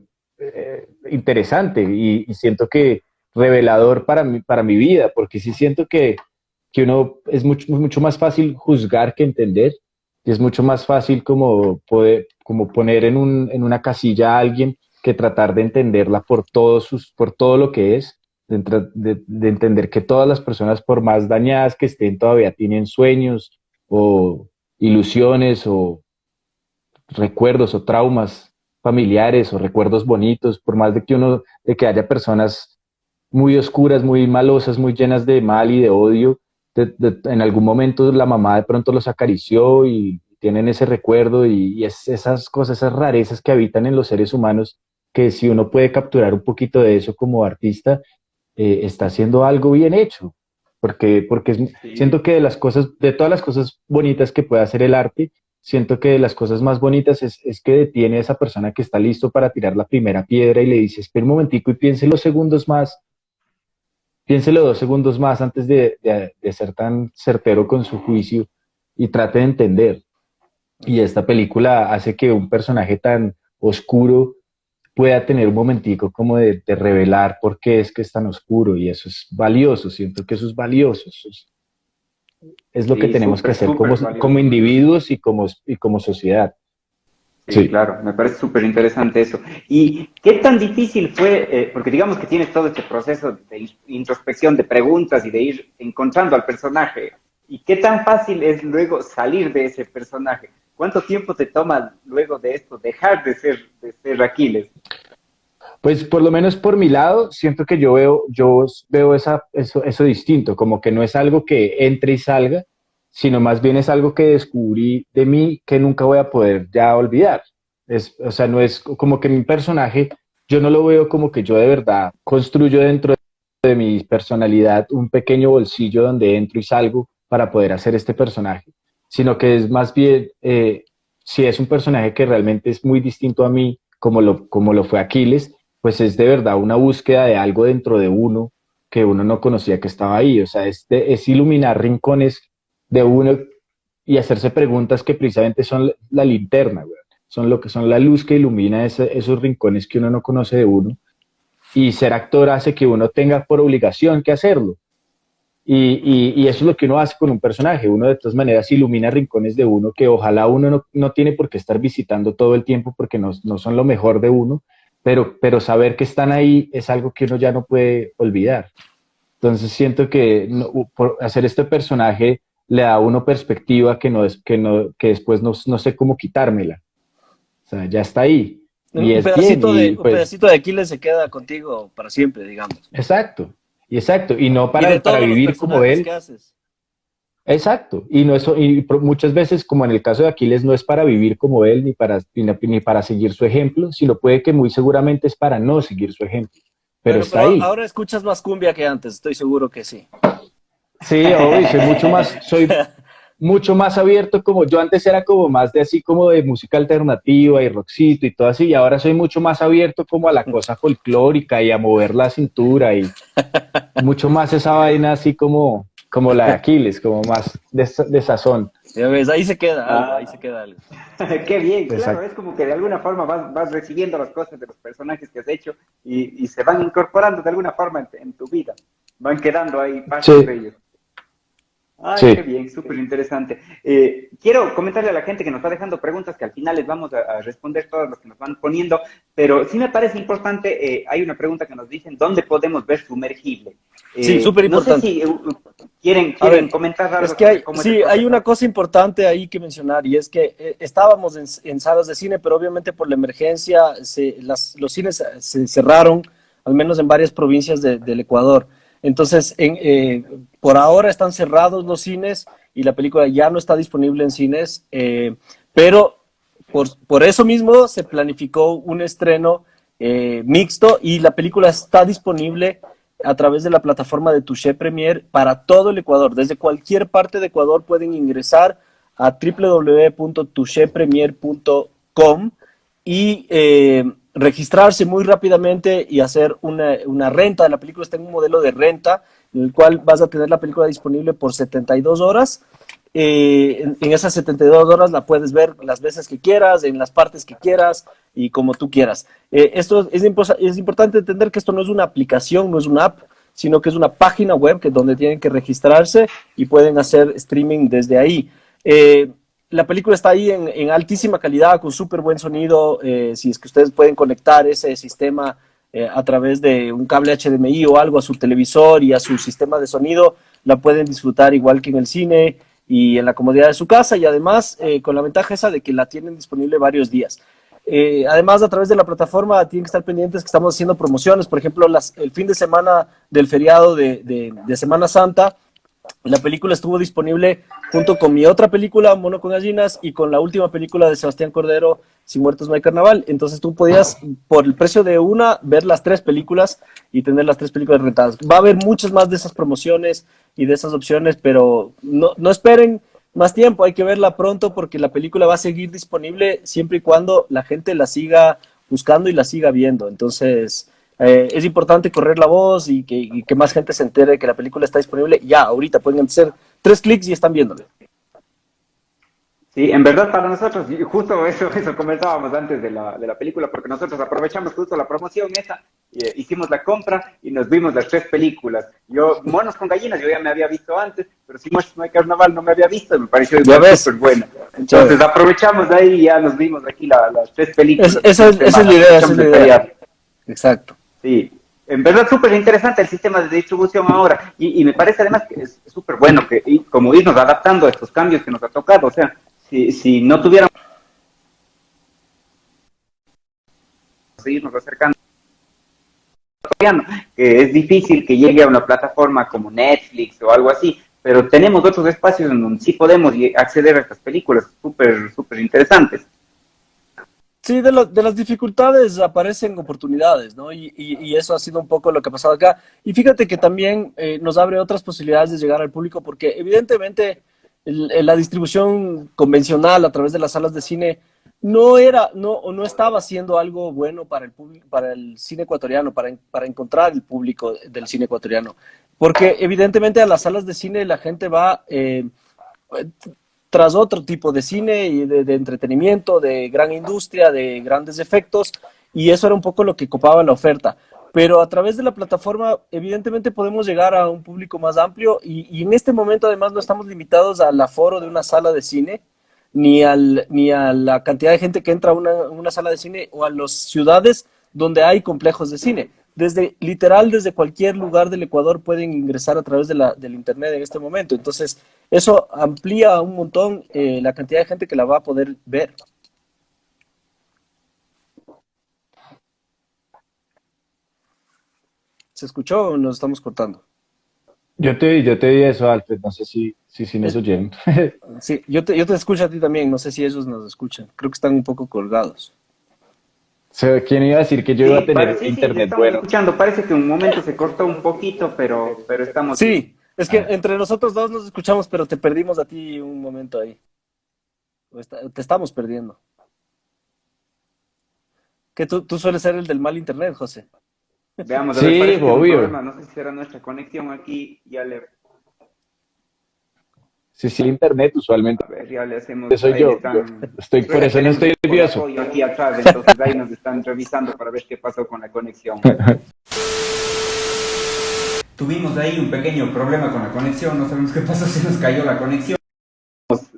interesante y siento que revelador para mi vida, porque sí siento que uno es mucho más fácil juzgar que entender, y es mucho más fácil como poder, como poner en una casilla a alguien que tratar de entenderla por todo lo que es, de entender que todas las personas, por más dañadas que estén, todavía tienen sueños o ilusiones o recuerdos o traumas familiares o recuerdos bonitos, por más de que haya personas muy oscuras, muy malosas, muy llenas de mal y de odio, en algún momento la mamá de pronto los acarició y tienen ese recuerdo y es esas cosas, esas rarezas que habitan en los seres humanos, que si uno puede capturar un poquito de eso como artista, está haciendo algo bien hecho, porque Sí. siento que de las cosas, de todas las cosas bonitas que puede hacer el arte, siento que de las cosas más bonitas es que detiene a esa persona que está listo para tirar la primera piedra y le dice, espera un momentico y piénselo 2 segundos más antes de ser tan certero con su juicio y trate de entender. Y esta película hace que un personaje tan oscuro pueda tener un momentico como de revelar por qué es que es tan oscuro y eso es valioso, siento que eso es valioso, es lo que Sí, tenemos que súper, hacer súper como valioso. individuos y como sociedad. Sí, Sí. claro, me parece súper interesante eso. ¿Y qué tan difícil fue, porque digamos que tienes todo este proceso de introspección, de preguntas y de ir encontrando al personaje, ¿y qué tan fácil es luego salir de ese personaje? ¿Cuánto tiempo te toma luego de esto dejar de ser Aquiles? Pues por lo menos por mi lado, siento que yo veo eso distinto, como que no es algo que entre y salga, sino más bien es algo que descubrí de mí que nunca voy a poder ya olvidar. O sea, no es como que mi personaje, yo no lo veo como que yo de verdad construyo dentro de mi personalidad un pequeño bolsillo donde entro y salgo para poder hacer este personaje, sino que es más bien, si es un personaje que realmente es muy distinto a mí, como lo fue Aquiles, pues es de verdad una búsqueda de algo dentro de uno que uno no conocía que estaba ahí. O sea, es iluminar rincones de uno y hacerse preguntas que precisamente son la linterna, güey. Son lo que son la luz que ilumina esos rincones que uno no conoce de uno. Y ser actor hace que uno tenga por obligación que hacerlo. Y eso es lo que uno hace con un personaje. Uno de todas maneras ilumina rincones de uno que ojalá uno no tiene por qué estar visitando todo el tiempo porque no son lo mejor de uno, pero saber que están ahí es algo que uno ya no puede olvidar. Entonces siento que por hacer este personaje le da a uno perspectiva que después no sé cómo quitármela. O sea, ya está ahí y es bien y Un pues pedacito de Aquiles se queda contigo para siempre, digamos. exacto, exacto. Y no Y de para todos los vivir como personajes él. que haces. Exacto, muchas veces, como en el caso de Aquiles, no es para vivir como él ni para seguir su ejemplo, sino puede que muy seguramente es para no seguir su ejemplo, pero Bueno, está pero ahí. ahora escuchas más cumbia que antes, estoy seguro que sí. Sí, hoy soy mucho más abierto, como yo antes era como más de así como de música alternativa y rockcito y todo así, y ahora soy mucho más abierto como a la cosa folclórica y a mover la cintura y mucho más esa vaina así como la de Aquiles, como más de sazón. Ya ves, ahí se queda algo, ahí se Ah, queda algo. qué bien, claro, Exacto. es como que de alguna forma vas recibiendo las cosas de los personajes que has hecho y se van incorporando de alguna forma en tu vida, van quedando ahí partes de Sí, ellos. Ay, qué sí. bien, súper interesante. Quiero comentarle a la gente que nos va dejando preguntas que al final les vamos a responder todas las que nos van poniendo, pero sí me parece importante, hay una pregunta que nos dicen, ¿dónde podemos ver Sumergible? Sí, súper No sé importante. si ¿Quieren comentar algo? Es que hay, cómo es sí, el hay proceso? una cosa importante ahí que mencionar y es que estábamos en salas de cine, pero obviamente por la emergencia los cines se cerraron, al menos en varias provincias del Ecuador. Entonces, por ahora están cerrados los cines y la película ya no está disponible en cines, pero por eso mismo se planificó un estreno mixto y la película está disponible a través de la plataforma de Touché Premier para todo el Ecuador. Desde cualquier parte de Ecuador pueden ingresar a www.touchepremier.com y registrarse muy rápidamente y hacer una renta. La película está en un modelo de renta, en el cual vas a tener la película disponible por 72 horas. En esas 72 horas la puedes ver las veces que quieras, en las partes que quieras y como tú quieras. Esto es importante entender que esto no es una aplicación, no es una app, sino que es una página web donde tienen que registrarse y pueden hacer streaming desde ahí. La película está ahí en altísima calidad, con súper buen sonido. Si es que ustedes pueden conectar ese sistema a través de un cable HDMI o algo a su televisor y a su sistema de sonido, la pueden disfrutar igual que en el cine y en la comodidad de su casa, y además con la ventaja esa de que la tienen disponible varios días. Además, a través de la plataforma tienen que estar pendientes que estamos haciendo promociones. Por ejemplo, el fin de semana del feriado de Semana Santa, la película estuvo disponible junto con mi otra película, Mono con gallinas, y con la última película de Sebastián Cordero, Sin muertos no hay carnaval. Entonces tú podías, por el precio de una, ver las 3 películas y tener las 3 películas rentadas. Va a haber muchas más de esas promociones y de esas opciones, pero no esperen más tiempo, hay que verla pronto porque la película va a seguir disponible siempre y cuando la gente la siga buscando y la siga viendo. Entonces, es importante correr la voz y que más gente se entere de que la película está disponible. Ya, ahorita pueden hacer 3 clics y están viéndole. Sí, en verdad para nosotros, y justo eso comentábamos antes de la película, porque nosotros aprovechamos justo la promoción esa, hicimos la compra y nos vimos las 3 películas. Yo, Monos con gallinas, yo ya me había visto antes, pero Si muertos no hay carnaval no me había visto y me pareció igual súper buena. Entonces aprovechamos de ahí y ya nos vimos aquí las 3 películas. Esa es la idea, esa es la idea. Exacto. Sí, en verdad súper interesante el sistema de distribución ahora y me parece además que es súper bueno que como irnos adaptando a estos cambios que nos ha tocado, o sea, si no tuviéramos seguirnos acercando, que es difícil que llegue a una plataforma como Netflix o algo así, pero tenemos otros espacios en donde sí podemos acceder a estas películas súper interesantes. Sí, de las dificultades aparecen oportunidades, ¿no? Y eso ha sido un poco lo que ha pasado acá. Y fíjate que también nos abre otras posibilidades de llegar al público, porque evidentemente la distribución convencional a través de las salas de cine no estaba haciendo algo bueno para el público, para el cine ecuatoriano, para encontrar el público del cine ecuatoriano. Porque evidentemente a las salas de cine la gente va tras otro tipo de cine y de entretenimiento, de gran industria, de grandes efectos, y eso era un poco lo que copaba la oferta. Pero a través de la plataforma, evidentemente podemos llegar a un público más amplio y en este momento además no estamos limitados al aforo de una sala de cine, ni a la cantidad de gente que entra a una sala de cine o a las ciudades donde hay complejos de cine. Desde cualquier lugar del Ecuador pueden ingresar a través del internet en este momento. Entonces, eso amplía un montón la cantidad de gente que la va a poder ver. ¿Se escuchó o nos estamos cortando? Yo te di eso, Alfred, no sé si nos oyeron. Sí, yo te escucho a ti también, no sé si ellos nos escuchan. Creo que están un poco colgados. ¿Quién iba a decir que yo iba a tener internet bueno? Escuchando, parece que un momento se cortó un poquito, pero estamos... Sí, es que entre nosotros dos nos escuchamos, pero te perdimos a ti un momento ahí. Te estamos perdiendo. Que tú sueles ser el del mal internet, José. Veamos, sí, obvio. No sé si será nuestra conexión aquí, ya le... Sí, internet usualmente. A ver, ya le hacemos... Soy yo. Por eso no estoy nervioso. Aquí atrás, entonces ahí nos están revisando para ver qué pasó con la conexión. Tuvimos ahí un pequeño problema con la conexión, no sabemos qué pasó, se nos cayó la conexión.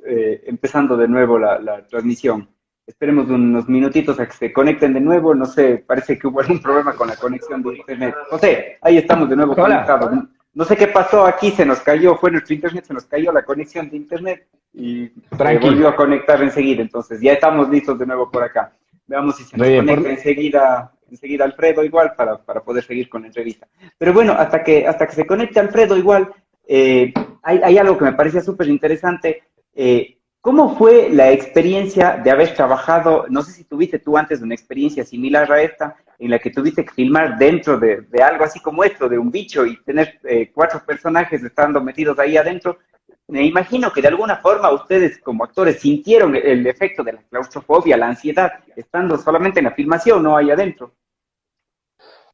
Empezando de nuevo la transmisión. Esperemos unos minutitos a que se conecten de nuevo, no sé, parece que hubo algún problema con la conexión de internet. José, ahí estamos de nuevo conectados. No sé qué pasó aquí, se nos cayó, fue nuestro internet, se nos cayó la conexión de internet y Tranqui, volvió a conectar enseguida. Entonces ya estamos listos de nuevo por acá. Veamos si se re nos bien, conecta enseguida Alfredo igual para poder seguir con la entrevista. Pero bueno, hasta que se conecte Alfredo igual, hay algo que me parecía súper interesante. ¿Cómo fue la experiencia de haber trabajado, no sé si tuviste tú antes una experiencia similar a esta, en la que tuviste que filmar dentro de algo así como esto, de un bicho, y tener 4 personajes estando metidos ahí adentro? Me imagino que de alguna forma ustedes como actores sintieron el efecto de la claustrofobia, la ansiedad, estando solamente en la filmación, no ahí adentro.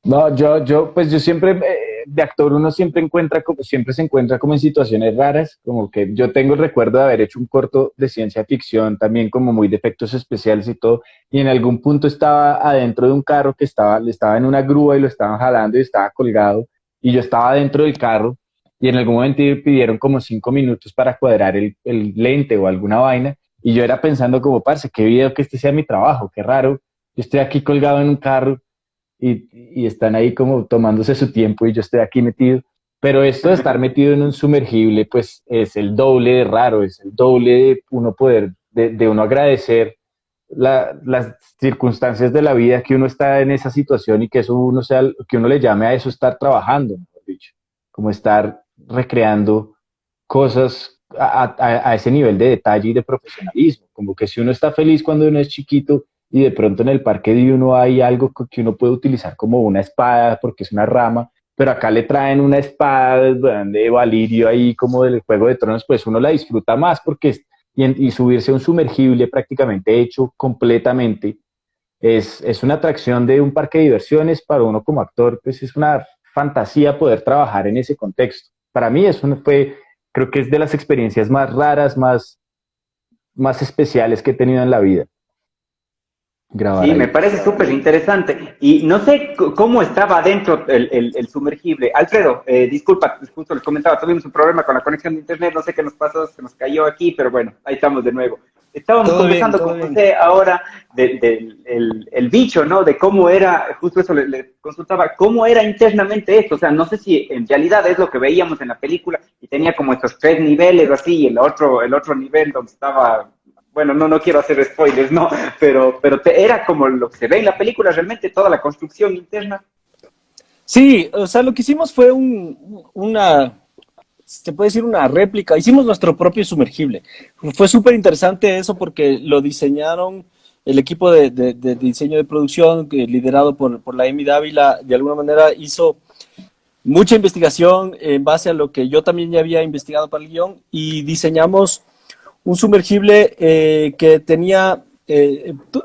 no, pues yo siempre, de actor uno siempre encuentra, como, siempre se encuentra como en situaciones raras, como que yo tengo el recuerdo de haber hecho un corto de ciencia ficción, también como muy de efectos especiales y todo, y en algún punto estaba adentro de un carro que estaba en una grúa y lo estaban jalando y estaba colgado, y yo estaba dentro del carro, y en algún momento pidieron como 5 minutos para cuadrar el lente o alguna vaina, y yo era pensando como, parce, qué video que este sea mi trabajo, qué raro, yo estoy aquí colgado en un carro y están ahí como tomándose su tiempo y yo estoy aquí metido. Pero esto de estar metido en un sumergible, pues es el doble de raro, es el doble de uno poder, de uno agradecer las circunstancias de la vida que uno está en esa situación y que eso uno sea, que uno le llame a eso estar trabajando, mejor dicho, como estar recreando cosas a ese nivel de detalle y de profesionalismo, como que si uno está feliz cuando uno es chiquito y de pronto en el parque de uno hay algo que uno puede utilizar como una espada porque es una rama, pero acá le traen una espada de Valirio ahí como del Juego de Tronos, pues uno la disfruta más porque y subirse a un sumergible prácticamente hecho completamente es una atracción de un parque de diversiones para uno como actor, pues es una fantasía poder trabajar en ese contexto. Para mí eso fue, creo que es de las experiencias más raras, más especiales que he tenido en la vida, grabar Sí, me ahí. parece súper interesante. Y no sé cómo estaba adentro el sumergible. Alfredo, disculpa, justo les comentaba, tuvimos un problema con la conexión de internet, no sé qué nos pasó, se nos cayó aquí, pero bueno, ahí estamos de nuevo. Estábamos Todo bien, conversando todo con bien. José ahora del el bicho, ¿no? De cómo era, justo eso le consultaba, cómo era internamente esto. O sea, no sé si en realidad es lo que veíamos en la película y tenía como estos 3 niveles así, y el otro nivel donde estaba, bueno, no quiero hacer spoilers, no, pero era como lo que se ve en la película, realmente toda la construcción interna. Sí, o sea, lo que hicimos fue se puede decir una réplica. Hicimos nuestro propio sumergible. Fue súper interesante eso porque lo diseñaron el equipo de diseño de producción, liderado por la Emi Dávila, de alguna manera hizo mucha investigación en base a lo que yo también ya había investigado para el guión y diseñamos un sumergible que tenía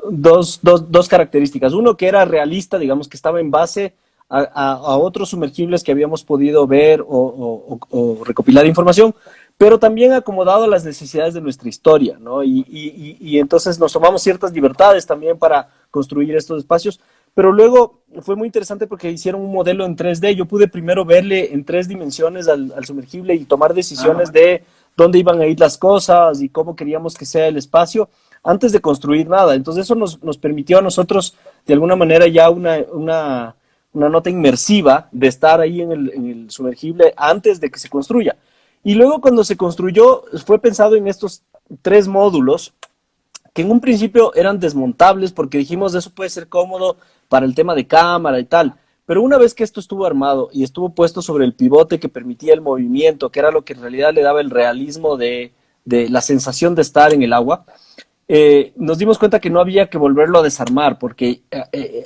dos características. Uno que era realista, digamos que estaba en base a otros sumergibles que habíamos podido ver o recopilar información, pero también acomodado a las necesidades de nuestra historia, ¿no? Y entonces nos tomamos ciertas libertades también para construir estos espacios, pero luego fue muy interesante porque hicieron un modelo en 3D. Yo pude primero verle en 3 dimensiones al sumergible y tomar decisiones Ah, de dónde iban a ir las cosas y cómo queríamos que sea el espacio antes de construir nada. Entonces eso nos permitió a nosotros, de alguna manera, ya una nota inmersiva de estar ahí en el sumergible antes de que se construya. Y luego cuando se construyó, fue pensado en estos 3 módulos que en un principio eran desmontables porque dijimos eso puede ser cómodo para el tema de cámara y tal. Pero una vez que esto estuvo armado y estuvo puesto sobre el pivote que permitía el movimiento, que era lo que en realidad le daba el realismo de la sensación de estar en el agua, nos dimos cuenta que no había que volverlo a desarmar porque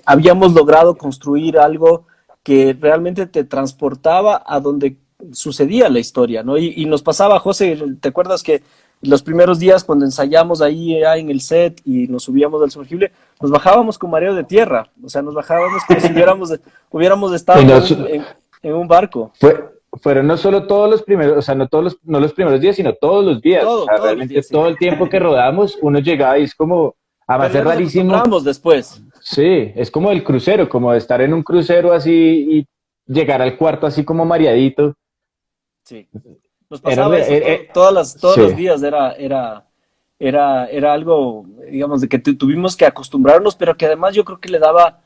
habíamos logrado construir algo que realmente te transportaba a donde sucedía la historia, ¿no? Y nos pasaba, José, ¿te acuerdas que los primeros días cuando ensayamos ahí en el set y nos subíamos al sumergible, nos bajábamos con mareo de tierra, o sea, nos bajábamos como si hubiéramos Y estado no, en un barco, fueron no solo todos los primeros, o sea, no los primeros días, sino todos los días. O sea, todos los realmente días, sí. todo el tiempo que rodamos, uno llegaba y es como, además Pero ya es nos rarísimo. acostumbramos después, Sí, es como el crucero, como de estar en un crucero así y llegar al cuarto así como mareadito. sí. Nos Era, pasaba eso todos los sí. días, era algo, digamos, de que tuvimos que acostumbrarnos, pero que además yo creo que le daba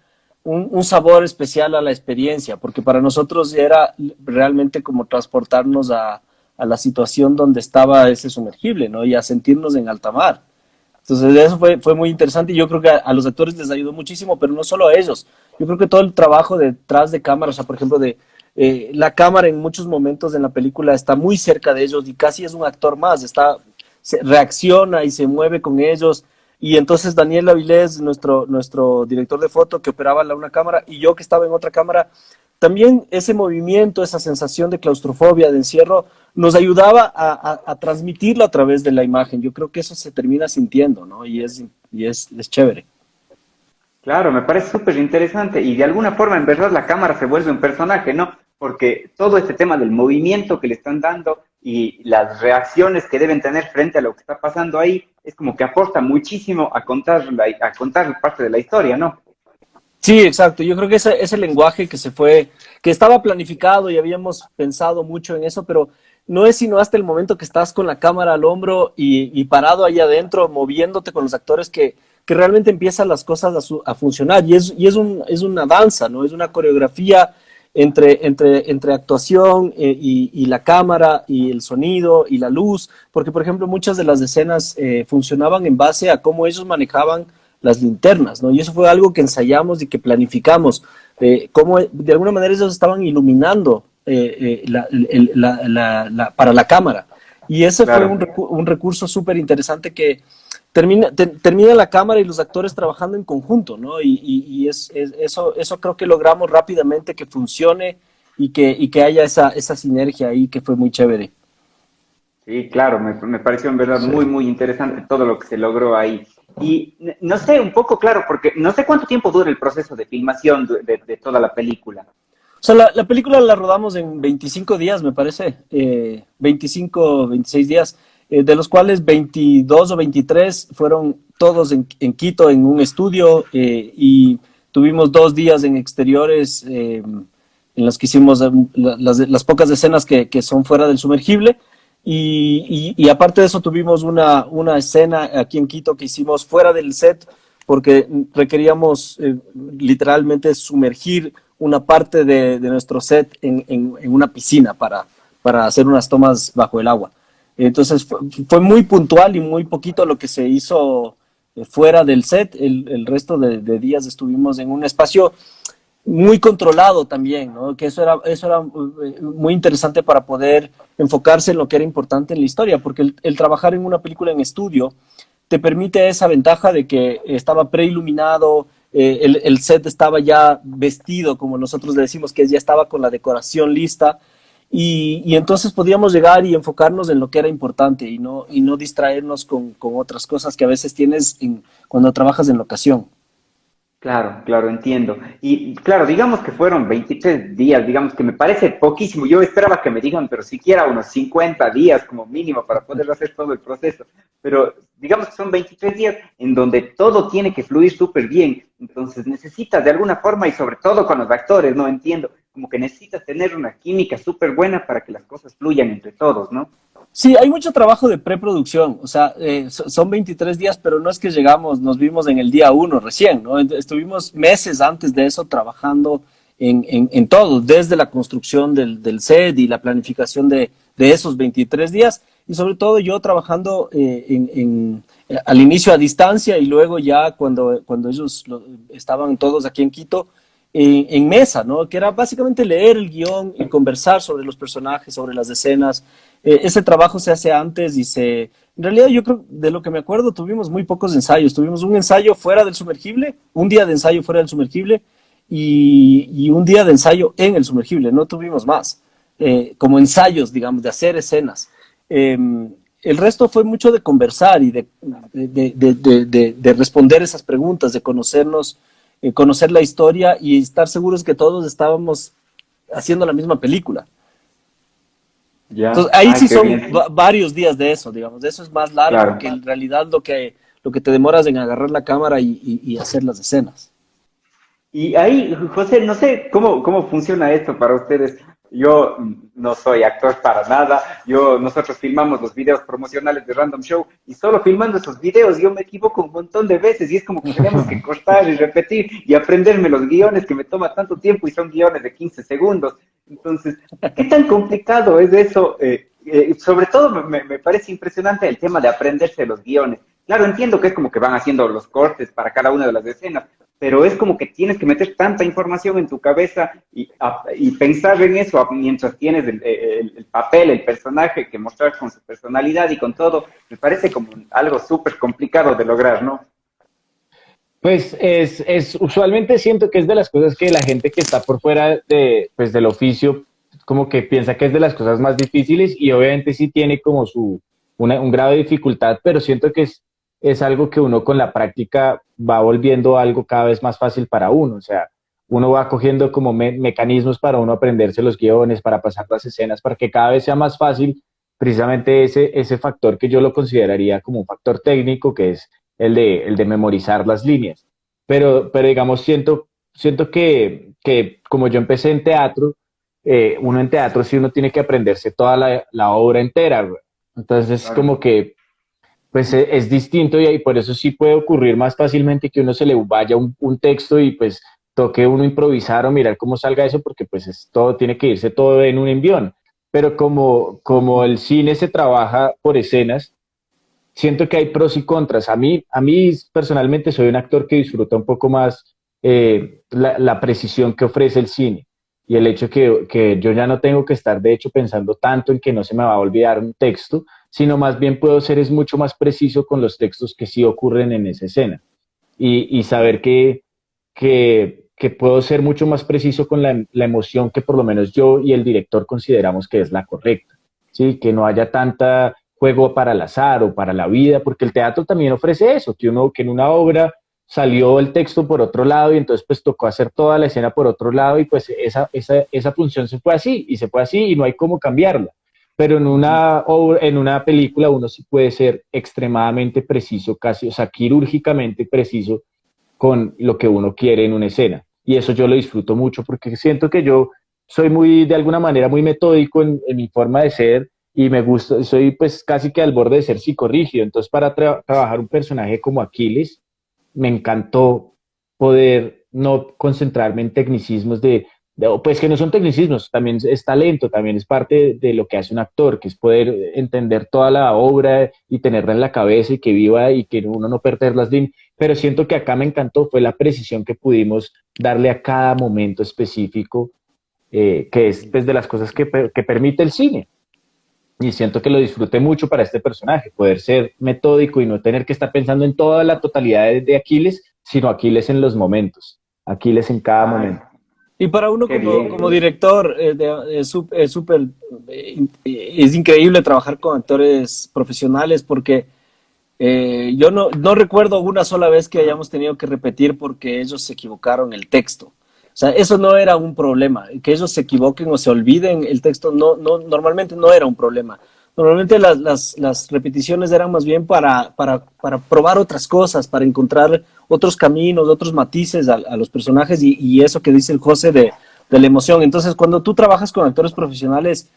un sabor especial a la experiencia, porque para nosotros era realmente como transportarnos a la situación donde estaba ese sumergible, ¿no? Y a sentirnos en alta mar. Entonces eso fue muy interesante y yo creo que a los actores les ayudó muchísimo, pero no solo a ellos. Yo creo que todo el trabajo detrás de cámara, o sea, por ejemplo, la cámara en muchos momentos en la película está muy cerca de ellos y casi es un actor más, reacciona y se mueve con ellos. Y entonces Daniel Avilés, nuestro director de foto que operaba una cámara, y yo que estaba en otra cámara, también ese movimiento, esa sensación de claustrofobia, de encierro, nos ayudaba a transmitirlo a través de la imagen. Yo creo que eso se termina sintiendo, ¿no? Y es chévere. Claro, me parece súper interesante y de alguna forma en verdad la cámara se vuelve un personaje, ¿no? Porque todo este tema del movimiento que le están dando y las reacciones que deben tener frente a lo que está pasando ahí es como que aporta muchísimo a contar parte de la historia, ¿no? Sí, exacto. Yo creo que ese lenguaje que estaba planificado y habíamos pensado mucho en eso, pero no es sino hasta el momento que estás con la cámara al hombro y parado ahí adentro, moviéndote con los actores, que realmente empiezan las cosas a funcionar. Es una danza, ¿no? Es una coreografía entre actuación y la cámara y el sonido y la luz, porque por ejemplo muchas de las escenas funcionaban en base a cómo ellos manejaban las linternas, ¿no? Y eso fue algo que ensayamos y que planificamos, cómo de alguna manera ellos estaban iluminando para la cámara. Y ese fue Claro. un recurso súper interesante que termina la cámara y los actores trabajando en conjunto, ¿no? Eso creo que logramos rápidamente que funcione y que haya esa sinergia ahí que fue muy chévere. Sí, claro, me pareció en verdad Sí. muy, muy interesante todo lo que se logró ahí. Y no sé, un poco claro, porque no sé cuánto tiempo dura el proceso de filmación de toda la película. O sea, la película la rodamos en 25 días, me parece, 25, 26 días, de los cuales 22 o 23 fueron todos en Quito, en un estudio, y tuvimos 2 días en exteriores en los que hicimos las pocas escenas que son fuera del sumergible. Y aparte de eso tuvimos una escena aquí en Quito que hicimos fuera del set porque requeríamos literalmente sumergir una parte de nuestro set en una piscina para hacer unas tomas bajo el agua. Entonces fue muy puntual y muy poquito lo que se hizo fuera del set. El resto de días estuvimos en un espacio muy controlado también, ¿no? Que eso era muy interesante para poder enfocarse en lo que era importante en la historia, porque el trabajar en una película en estudio te permite esa ventaja de que estaba preiluminado, el set estaba ya vestido, como nosotros le decimos, que ya estaba con la decoración lista, y entonces podíamos llegar y enfocarnos en lo que era importante y no distraernos con otras cosas que a veces tienes cuando trabajas en locación. Claro, claro, entiendo. Y claro, digamos que fueron 23 días, digamos que me parece poquísimo. Yo esperaba que me digan, pero siquiera unos 50 días como mínimo para poder hacer todo el proceso. Pero digamos que son 23 días en donde todo tiene que fluir súper bien. Entonces necesitas de alguna forma, y sobre todo con los actores, no entiendo, como que necesitas tener una química súper buena para que las cosas fluyan entre todos, ¿no? Sí, hay mucho trabajo de preproducción, o sea, son 23 días, pero no es que llegamos, nos vimos en el día uno recién, ¿no? Estuvimos meses antes de eso trabajando en todo, desde la construcción del set y la planificación de esos 23 días, y sobre todo yo trabajando al inicio a distancia y luego ya cuando ellos estaban todos aquí en Quito, en mesa, ¿no? Que era básicamente leer el guión y conversar sobre los personajes, sobre las escenas. Ese trabajo se hace antes en realidad yo creo, de lo que me acuerdo, tuvimos muy pocos ensayos. Tuvimos un ensayo fuera del sumergible, un día de ensayo fuera del sumergible y un día de ensayo en el sumergible. No tuvimos más, como ensayos, digamos, de hacer escenas. El resto fue mucho de conversar y de responder esas preguntas, de conocernos, conocer la historia y estar seguros que todos estábamos haciendo la misma película. Entonces, Ya, ahí ay, sí qué son bien, varios días de eso, digamos. De eso es más largo claro. que en realidad lo que te demoras en agarrar la cámara y hacer las escenas. Y ahí, José, no sé cómo funciona esto para ustedes, yo no soy actor para nada. Nosotros filmamos los videos promocionales de Random Show y solo filmando esos videos yo me equivoco un montón de veces y es como que tenemos que cortar y repetir y aprenderme los guiones que me toma tanto tiempo y son guiones de 15 segundos. Entonces, ¿qué tan complicado es eso? Sobre todo me parece impresionante el tema de aprenderse los guiones. Claro, entiendo que es como que van haciendo los cortes para cada una de las escenas, pero es como que tienes que meter tanta información en tu cabeza y pensar en eso mientras tienes el papel, el personaje que mostrar con su personalidad y con todo. Me parece como algo súper complicado de lograr, ¿no? Pues usualmente siento que es de las cosas que la gente que está por fuera pues del oficio como que piensa que es de las cosas más difíciles y obviamente sí tiene como un grado de dificultad, pero siento que es algo que uno con la práctica va volviendo algo cada vez más fácil para uno. O sea, uno va cogiendo como mecanismos para uno aprenderse los guiones, para pasar las escenas, para que cada vez sea más fácil precisamente ese factor que yo lo consideraría como un factor técnico, que es el de memorizar las líneas. Pero digamos, siento que como yo empecé en teatro, uno en teatro sí uno tiene que aprenderse toda la obra entera, güey. Entonces, Claro. como que pues es distinto y por eso sí puede ocurrir más fácilmente que uno se le vaya un texto y pues toque uno improvisar o mirar cómo salga eso porque pues todo tiene que irse todo en un envión. Pero como el cine se trabaja por escenas, siento que hay pros y contras. A mí personalmente soy un actor que disfruta un poco más la precisión que ofrece el cine y el hecho que yo ya no tengo que estar de hecho pensando tanto en que no se me va a olvidar un texto, sino más bien puedo ser es mucho más preciso con los textos que sí ocurren en esa escena y saber que puedo ser mucho más preciso con la emoción que por lo menos yo y el director consideramos que es la correcta, ¿sí? Que no haya tanta juego para el azar o para la vida, porque el teatro también ofrece eso, que en una obra salió el texto por otro lado y entonces pues tocó hacer toda la escena por otro lado y pues esa función se fue así y se fue así y no hay cómo cambiarla. Pero en una película uno sí puede ser extremadamente preciso, casi, o sea, quirúrgicamente preciso con lo que uno quiere en una escena. Y eso yo lo disfruto mucho porque siento que yo soy de alguna manera, muy metódico en mi forma de ser y me gusta, soy pues casi que al borde de ser psicorrígido. Entonces, para trabajar un personaje como Aquiles, me encantó poder no concentrarme en tecnicismos pues que no son tecnicismos, también es talento, también es parte de lo que hace un actor, que es poder entender toda la obra y tenerla en la cabeza y que viva y que uno no perder las líneas. Pero siento que acá me encantó fue la precisión que pudimos darle a cada momento específico, que es pues, de las cosas que permite el cine. Y siento que lo disfruté mucho para este personaje, poder ser metódico y no tener que estar pensando en toda la totalidad de Aquiles, sino Aquiles en los momentos, Aquiles en cada Ay, momento. Y para uno qué como, bien. como director, es súper, es increíble trabajar con actores profesionales porque yo no recuerdo una sola vez que hayamos tenido que repetir porque ellos se equivocaron el texto. O sea, eso no era un problema. Que ellos se equivoquen o se olviden el texto normalmente no era un problema. Normalmente las repeticiones eran más bien para probar otras cosas, para encontrar otros caminos, otros matices a los personajes y eso que dice el José de la emoción. Entonces, cuando tú trabajas con actores profesionales,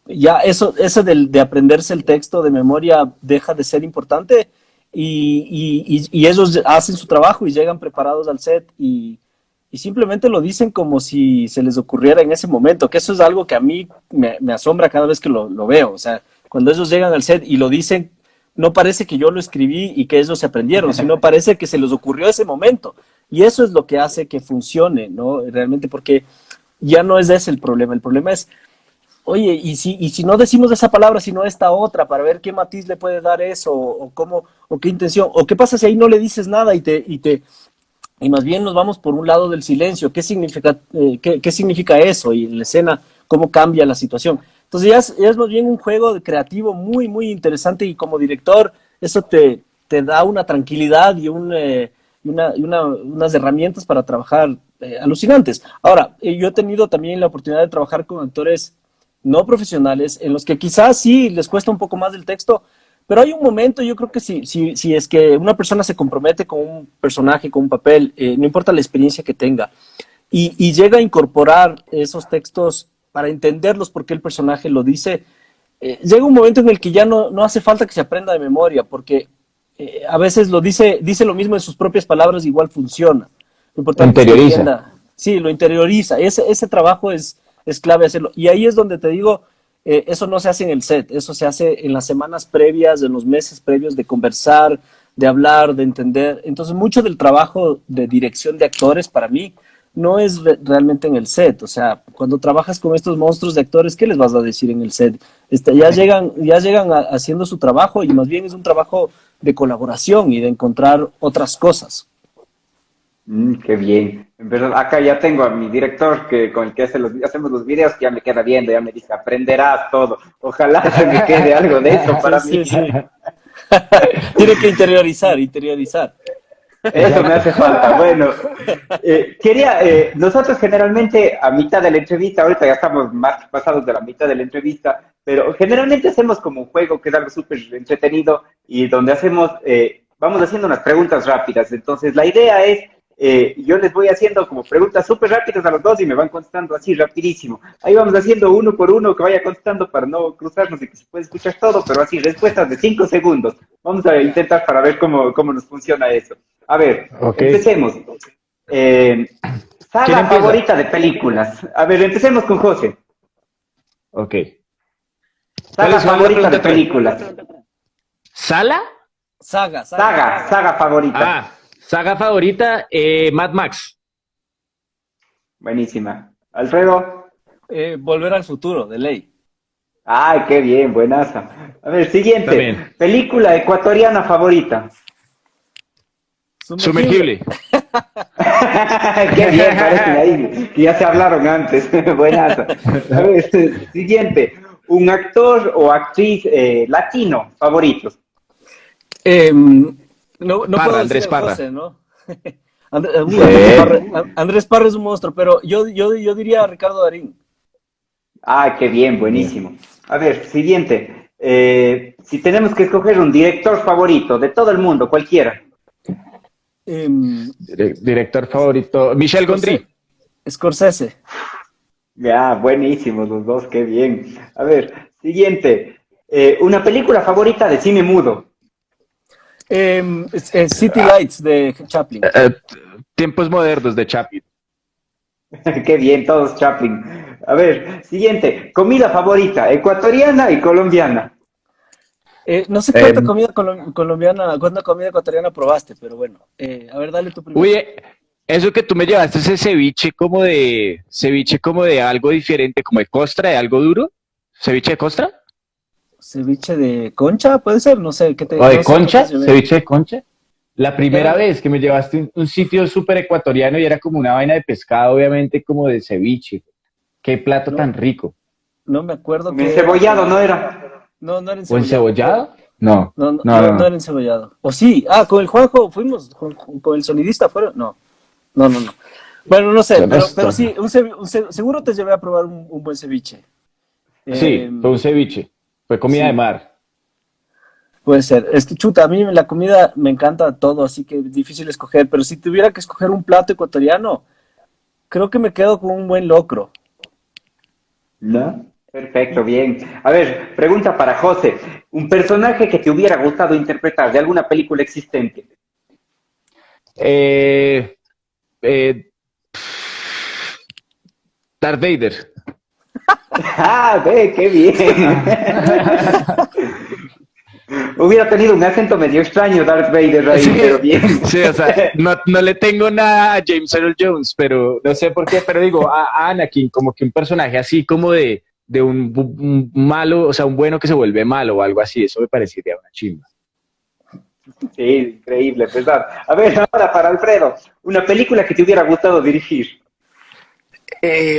ya eso de aprenderse el texto de memoria deja de ser importante y ellos hacen su trabajo y llegan preparados al set y simplemente lo dicen como si se les ocurriera en ese momento, que eso es algo que a mí me asombra cada vez que lo veo. O sea, cuando ellos llegan al set y lo dicen, no parece que yo lo escribí y que ellos se aprendieron, sino parece que se les ocurrió ese momento. Y eso es lo que hace que funcione, ¿no? Realmente, porque ya no es ese el problema es, oye, y si no decimos esa palabra, sino esta otra, para ver qué matiz le puede dar eso, o cómo, o qué intención, o qué pasa si ahí no le dices nada y más bien nos vamos por un lado del silencio. ¿Qué significa eso? Y en la escena, ¿cómo cambia la situación? Entonces ya es más bien un juego creativo muy, muy interesante y como director eso te da una tranquilidad unas herramientas para trabajar alucinantes. Ahora, yo he tenido también la oportunidad de trabajar con actores no profesionales en los que quizás sí les cuesta un poco más del texto, pero hay un momento, yo creo que si es que una persona se compromete con un personaje, con un papel, no importa la experiencia que tenga, y llega a incorporar esos textos para entenderlos por qué el personaje lo dice, llega un momento en el que ya no hace falta que se aprenda de memoria, porque a veces dice lo mismo en sus propias palabras, igual funciona. Lo importante es que Interioriza. entienda. Sí, lo interioriza. Ese trabajo es clave hacerlo. Y ahí es donde te digo, eso no se hace en el set, eso se hace en las semanas previas, en los meses previos de conversar, de hablar, de entender. Entonces, mucho del trabajo de dirección de actores para mí no es realmente en el set. O sea, cuando trabajas con estos monstruos de actores, ¿qué les vas a decir en el set? Ya llegan haciendo su trabajo y más bien es un trabajo de colaboración y de encontrar otras cosas. Qué bien. En verdad, acá ya tengo a mi director con el que hacemos los videos que ya me queda viendo, ya me dice, aprenderás todo. Ojalá se me quede algo de eso para Sí, mí. sí, sí. Tiene que interiorizar. Eso me hace falta. Bueno, nosotros generalmente a mitad de la entrevista, ahorita ya estamos más pasados de la mitad de la entrevista, pero generalmente hacemos como un juego que es algo súper entretenido y donde vamos haciendo unas preguntas rápidas. Entonces, la idea es, yo les voy haciendo como preguntas súper rápidas a los dos y me van contestando así rapidísimo. Ahí vamos haciendo uno por uno que vaya contestando para no cruzarnos y que se pueda escuchar todo, pero así, respuestas de 5 segundos. Vamos a intentar para ver cómo nos funciona eso. A ver, Ok. empecemos. ¿Quién Saga empieza? favorita de películas. A ver, empecemos con José. Ok. Saga ¿Cuál es la favorita pregunta de otra vez? películas. ¿Sala? Saga. Favorita. Saga favorita, Mad Max. Buenísima. Alfredo. Volver al futuro, de ley. Ay, qué bien, buenaza. A ver, siguiente. También. Película ecuatoriana favorita. Sumergible. Qué bien, parecen ahí, que ya se hablaron antes. Buenaza. A ver, siguiente. Un actor o actriz latino favoritos. No Parra, puedo Andrés decir Parra. José, ¿no? Andrés Parra es un monstruo, pero yo diría Ricardo Darín. Ah, qué bien, buenísimo. A ver, siguiente. Si tenemos que escoger un director favorito de todo el mundo, cualquiera. Director favorito, Michel Gondry. Scorsese. Ya, buenísimos los dos, qué bien. A ver, siguiente. Una película favorita de cine mudo. City Lights de Chaplin. Tiempos modernos de Chaplin. Qué bien, todos Chaplin. A ver, siguiente. Comida favorita, ecuatoriana y colombiana. No sé cuánta comida colombiana, cuánta comida ecuatoriana probaste, pero bueno. A ver, dale tu primero. Oye, eso que tú me llevaste, ese ceviche como de algo diferente, como de costra, de algo duro. ¿Ceviche de costra? Ceviche de concha, puede ser, no sé qué te. ¿O de no sé concha? qué te llevé. ¿Ceviche de concha? La primera Era- vez que me llevaste a un sitio súper ecuatoriano y era como una vaina de pescado, obviamente como de ceviche. Qué plato No, tan rico. no me acuerdo Un qué era, encebollado, pero ¿no era? no era ¿O encebollado? No, No, no, no, no, no. no era encebollado. O sí, con el Juanjo fuimos, con el sonidista fueron. No. Bueno, no sé, Con pero esto. sí, seguro te llevé a probar un buen ceviche. Eh, Sí, fue un ceviche. Fue comida sí, de mar. puede ser. Es que chuta, a mí la comida me encanta todo, así que es difícil escoger. Pero si tuviera que escoger un plato ecuatoriano, creo que me quedo con un buen locro. ¿No? Perfecto, bien. A ver, pregunta para José. Un personaje que te hubiera gustado interpretar de alguna película existente. Eh, eh, Darth Vader. Ah, ve, qué bien. Hubiera tenido un acento medio extraño Darth Vader ahí, Sí, pero bien. sí, o sea, no le tengo nada a James Earl Jones, pero no sé por qué, pero digo, a Anakin, como que un personaje así como de un malo, o sea, un bueno que se vuelve malo o algo así, eso me parecería una chimba. Sí, increíble, ¿verdad? A ver, ahora para Alfredo, una película que te hubiera gustado dirigir.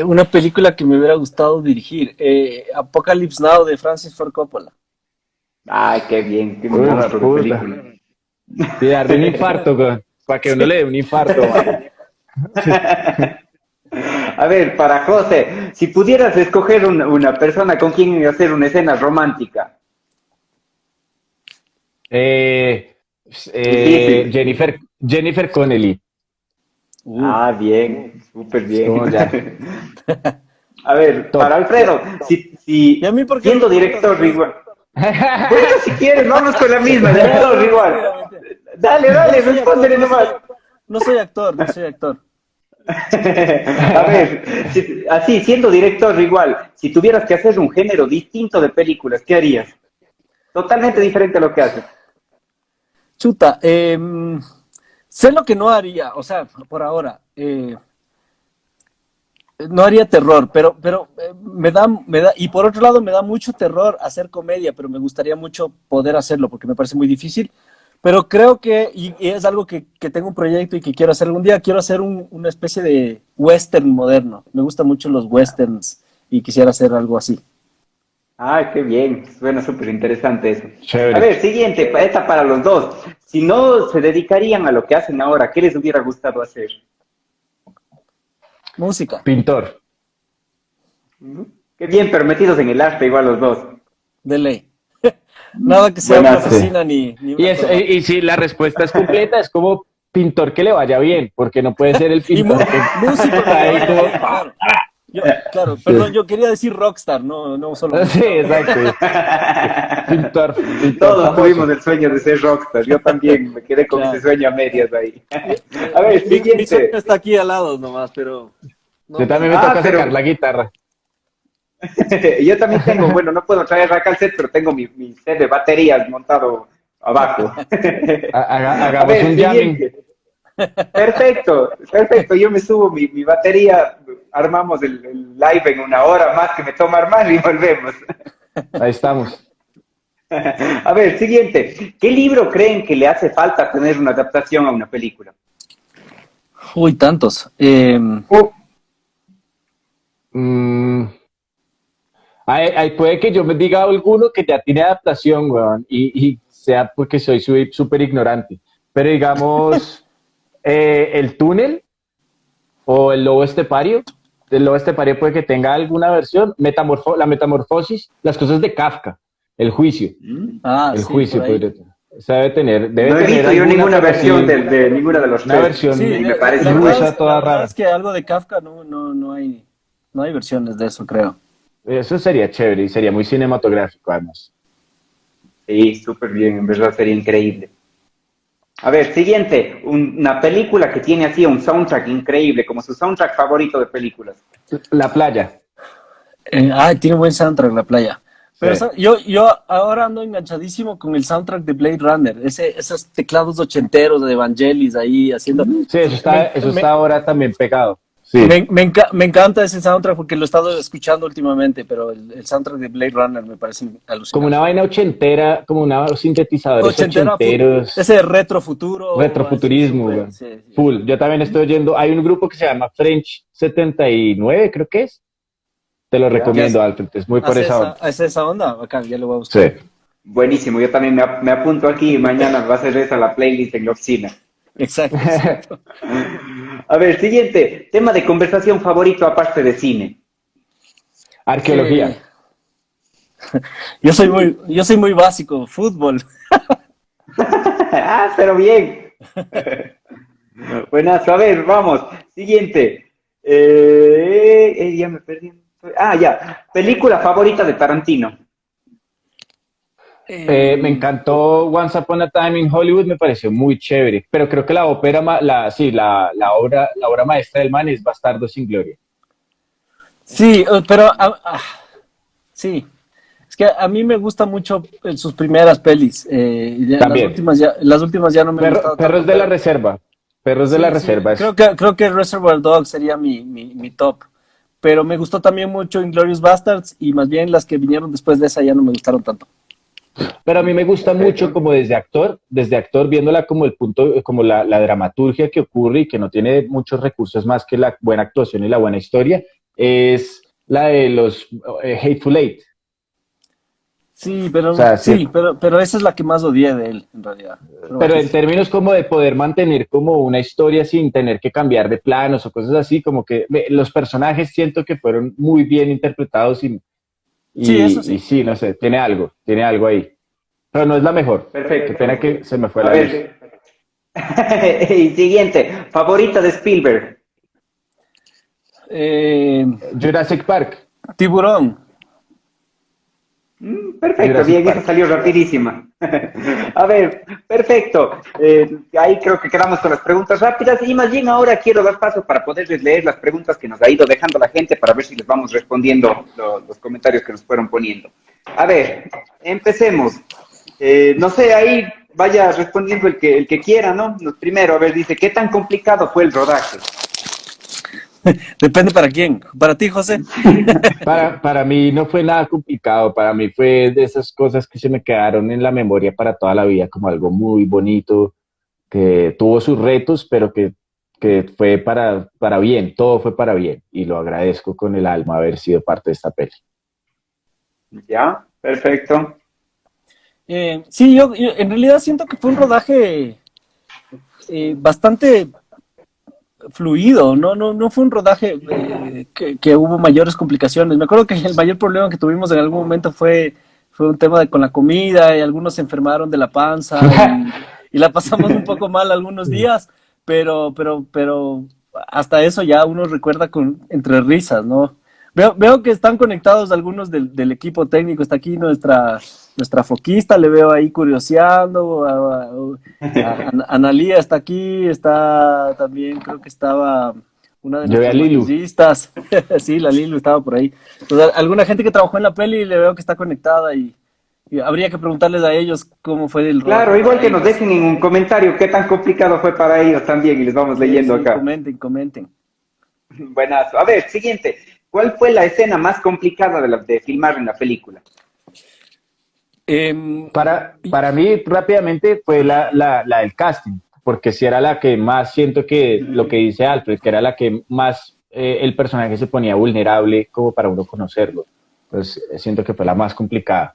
Una película que me hubiera gustado dirigir, Apocalypse Now de Francis Ford Coppola. Ay, qué bien, qué Uy, la monstruo de puta. película. Y darle un infarto, para que uno le dé un infarto. Man. A ver, para José, si pudieras escoger una persona con quien hacer una escena romántica. Eh, Difícil. Jennifer Connelly. Ah, bien, súper Es como bien. ya. A ver, Top. para Alfredo, si ¿Y a mí por qué siendo me director preguntas? igual. Bueno, si quieres, vamos con la misma, director igual. Dale, No soy respóndele actor, nomás. no soy actor, no soy actor. A ver, así, siendo director igual, si tuvieras que hacer un género distinto de películas, ¿qué harías? Totalmente diferente a lo que haces. Chuta, sé lo que no haría, o sea, por ahora, no haría terror, pero me da, y por otro lado me da mucho terror hacer comedia, pero me gustaría mucho poder hacerlo porque me parece muy difícil. Pero creo que, y es algo que tengo un proyecto y que quiero hacer algún día, quiero hacer una especie de western moderno. Me gustan mucho los westerns y quisiera hacer algo así. Ay, qué bien, suena súper interesante eso. A Chévere. ver, siguiente, esta para los dos. Si no se dedicarían a lo que hacen ahora, ¿qué les hubiera gustado hacer? Música, Pintor. Qué bien, pero metidos en el arte igual los dos. de ley. Nada que sea una Buenazo. oficina ni Y, una corbata. y si la respuesta es completa, es como pintor que le vaya bien, porque no puede ser el Y pintor que músico, está ahí ¿no? como... Claro. Claro, perdón, yo quería decir rockstar, no solo Sí, exacto. Pintor, pintor Todos famoso. tuvimos el sueño de ser rockstar. Yo también me quedé con Claro. ese sueño a medias ahí. A ver, Mi sueño siguiente. está aquí al lado nomás, pero no, Yo también me Ah, toca pero- sacar la guitarra. Yo también tengo, bueno, no puedo traer acá el set, pero tengo mi set de baterías montado abajo. Hagamos A ver, un jamming. siguiente. Perfecto, perfecto. Yo me subo mi batería, armamos el live en una hora más que me toma armar y volvemos. Ahí estamos. A ver, siguiente. ¿Qué libro creen que le hace falta tener una adaptación a una película? Uy, tantos. Mm, ahí puede que yo me diga alguno que ya tiene adaptación, weón, y sea porque soy súper ignorante. Pero digamos, El Túnel o El Lobo Estepario. El Lobo Estepario puede que tenga alguna versión. La Metamorfosis, las cosas de Kafka, El Juicio. Ah, El sí, Juicio por ahí. podría tener. O sea, debe No he tener visto yo alguna, ninguna pero versión sí, de ninguna de los una tres. versión Sí, Me parece la muy verdad rusa es, toda la verdad rara. es que algo de Kafka no hay versiones de eso, creo. Eso sería chévere y sería muy cinematográfico, además. Sí, súper bien, en verdad sería increíble. A ver, siguiente, una película que tiene así un soundtrack increíble, como su soundtrack favorito de películas. La playa. Tiene buen soundtrack la playa. Pero Sí. yo ahora ando enganchadísimo con el soundtrack de Blade Runner, esos teclados ochenteros de Evangelis ahí haciendo. Sí, eso Me- está ahora también pegado. Sí. me encanta ese soundtrack porque lo he estado escuchando últimamente, pero el soundtrack de Blade Runner me parece Como alucinante. una vaina ochentera, como unos sintetizadores Ochentera, ochenteros, ese retrofuturo. retrofuturismo, así, güey. súper, sí. Full. Yo también estoy oyendo, hay un grupo que se llama French 79, creo que es. Te lo recomiendo, Alfred, es muy por esa onda. ¿Hace esa onda? Bacán, ya lo voy a buscar. Sí. Buenísimo, yo también me apunto aquí y mañana va a ser esa la playlist en la oficina. Exacto, exacto. A ver, siguiente, tema de conversación favorito aparte de cine. Arqueología. Yo soy muy básico, fútbol. Ah, pero bien. Buenazo, a ver, vamos. Siguiente. Ya me perdí. Ah, ya. Película favorita de Tarantino. Me encantó Once Upon a Time in Hollywood, me pareció muy chévere, pero creo que la obra maestra del man es Bastardo sin Gloria. Sí, pero sí. Es que a mí me gusta mucho sus primeras pelis. También. Las últimas ya no me han gustado Perros tanto, de la pero- Reserva. Perros de Sí, la sí, Reserva. creo que Reservoir Dogs sería mi top. Pero me gustó también mucho Inglourious Basterds y más bien las que vinieron después de esa ya no me gustaron tanto. Pero a mí me gusta mucho como desde actor viéndola como el punto, como la dramaturgia que ocurre y que no tiene muchos recursos más que la buena actuación y la buena historia, es la de los Hateful Eight. Sí, pero O sea, sí, pero esa es la que más odié de él, en realidad. Pero en términos como de poder mantener como una historia sin tener que cambiar de planos o cosas así, como que los personajes siento que fueron muy bien interpretados y eso sí. y sí, no sé, tiene algo ahí. Pero no es la mejor. Perfecto. Qué pena que se me fue A la luz. ver. Y siguiente, favorita de Spielberg. Jurassic Park. Tiburón. Perfecto, Jurassic bien, Park. esa salió rapidísima. A ver, perfecto. Ahí creo que quedamos con las preguntas rápidas y más bien ahora quiero dar paso para poderles leer las preguntas que nos ha ido dejando la gente para ver si les vamos respondiendo los comentarios que nos fueron poniendo. A ver, empecemos. No sé, ahí vaya respondiendo el que quiera, ¿no? Primero, a ver, dice, ¿qué tan complicado fue el rodaje? Depende para quién. ¿Para ti, José? Para mí no fue nada complicado, para mí fue de esas cosas que se me quedaron en la memoria para toda la vida, como algo muy bonito, que tuvo sus retos, pero que fue para bien, todo fue para bien, y lo agradezco con el alma haber sido parte de esta peli. Ya, perfecto. Sí, yo en realidad siento que fue un rodaje bastante fluido, no fue un rodaje que hubo mayores complicaciones. Me acuerdo que el mayor problema que tuvimos en algún momento fue un tema con la comida y algunos se enfermaron de la panza y la pasamos un poco mal algunos días, pero hasta eso ya uno recuerda entre risas, ¿no? Veo que están conectados algunos del equipo técnico. Está aquí nuestra foquista, le veo ahí curioseando. Analía está aquí, está también, creo que estaba una de Yo vi a nuestras Lilu. maquillistas. Sí, la Lilu estaba por ahí. Entonces, alguna gente que trabajó en la peli le veo que está conectada y habría que preguntarles a ellos cómo fue el rodaje Claro, igual para que nos ellos. dejen en un comentario qué tan complicado fue para ellos también y les vamos Sí, leyendo sí, acá. comenten. Buenazo. A ver, siguiente. ¿Cuál fue la escena más complicada de filmar en la película? Para mí, rápidamente, fue la del casting, porque si era la que más siento que lo que dice Alfred, que era la que más el personaje se ponía vulnerable como para uno conocerlo. Entonces, siento que fue la más complicada.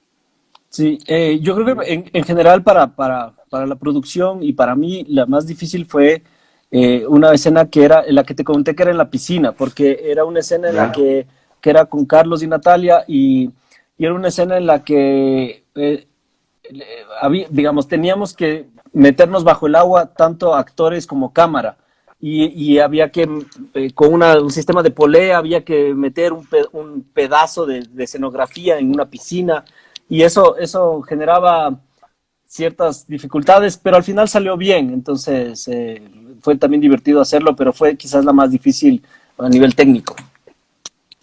Sí, yo creo que en general para la producción y para mí la más difícil fue una escena que era la que te conté que era en la piscina, porque era una escena en la ¿Ya? que era con Carlos y Natalia y era una escena en la que digamos, teníamos que meternos bajo el agua tanto actores como cámara. Y había que, con un sistema de polea, había que meter un pedazo de escenografía en una piscina y eso generaba ciertas dificultades, pero al final salió bien, entonces fue también divertido hacerlo, pero fue quizás la más difícil a nivel técnico.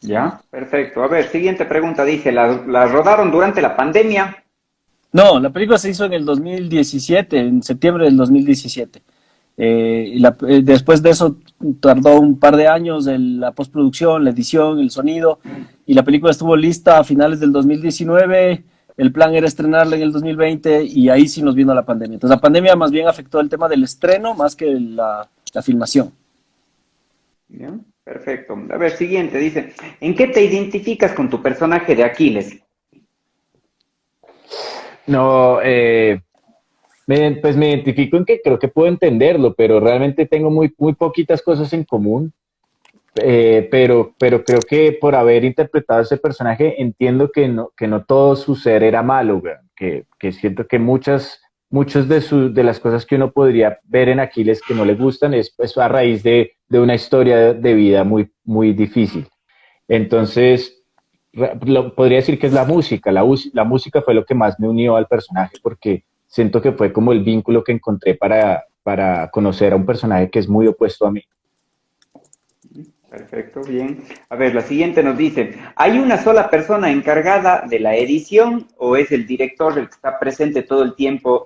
¿Ya? Perfecto. A ver, siguiente pregunta. Dice, ¿la rodaron durante la pandemia? No, la película se hizo en el 2017, en septiembre del 2017. Después de eso tardó un par de años en la postproducción, la edición, el sonido, y la película estuvo lista a finales del 2019. El plan era estrenarla en el 2020 y ahí sí nos vino la pandemia. Entonces la pandemia más bien afectó el tema del estreno más que la filmación. ¿Ya? Perfecto. A ver, siguiente. Dice, ¿en qué te identificas con tu personaje de Aquiles? No, pues me identifico en que creo que puedo entenderlo, pero realmente tengo muy poquitas cosas en común. Pero creo que por haber interpretado ese personaje entiendo que no todo su ser era malo, güey. Que siento que muchas de las cosas que uno podría ver en Aquiles que no le gustan es pues, a raíz de una historia de vida muy difícil. Entonces, podría decir que es la música. La música fue lo que más me unió al personaje porque siento que fue como el vínculo que encontré para conocer a un personaje que es muy opuesto a mí. Perfecto, bien. A ver, la siguiente nos dice, ¿hay una sola persona encargada de la edición o es el director el que está presente todo el tiempo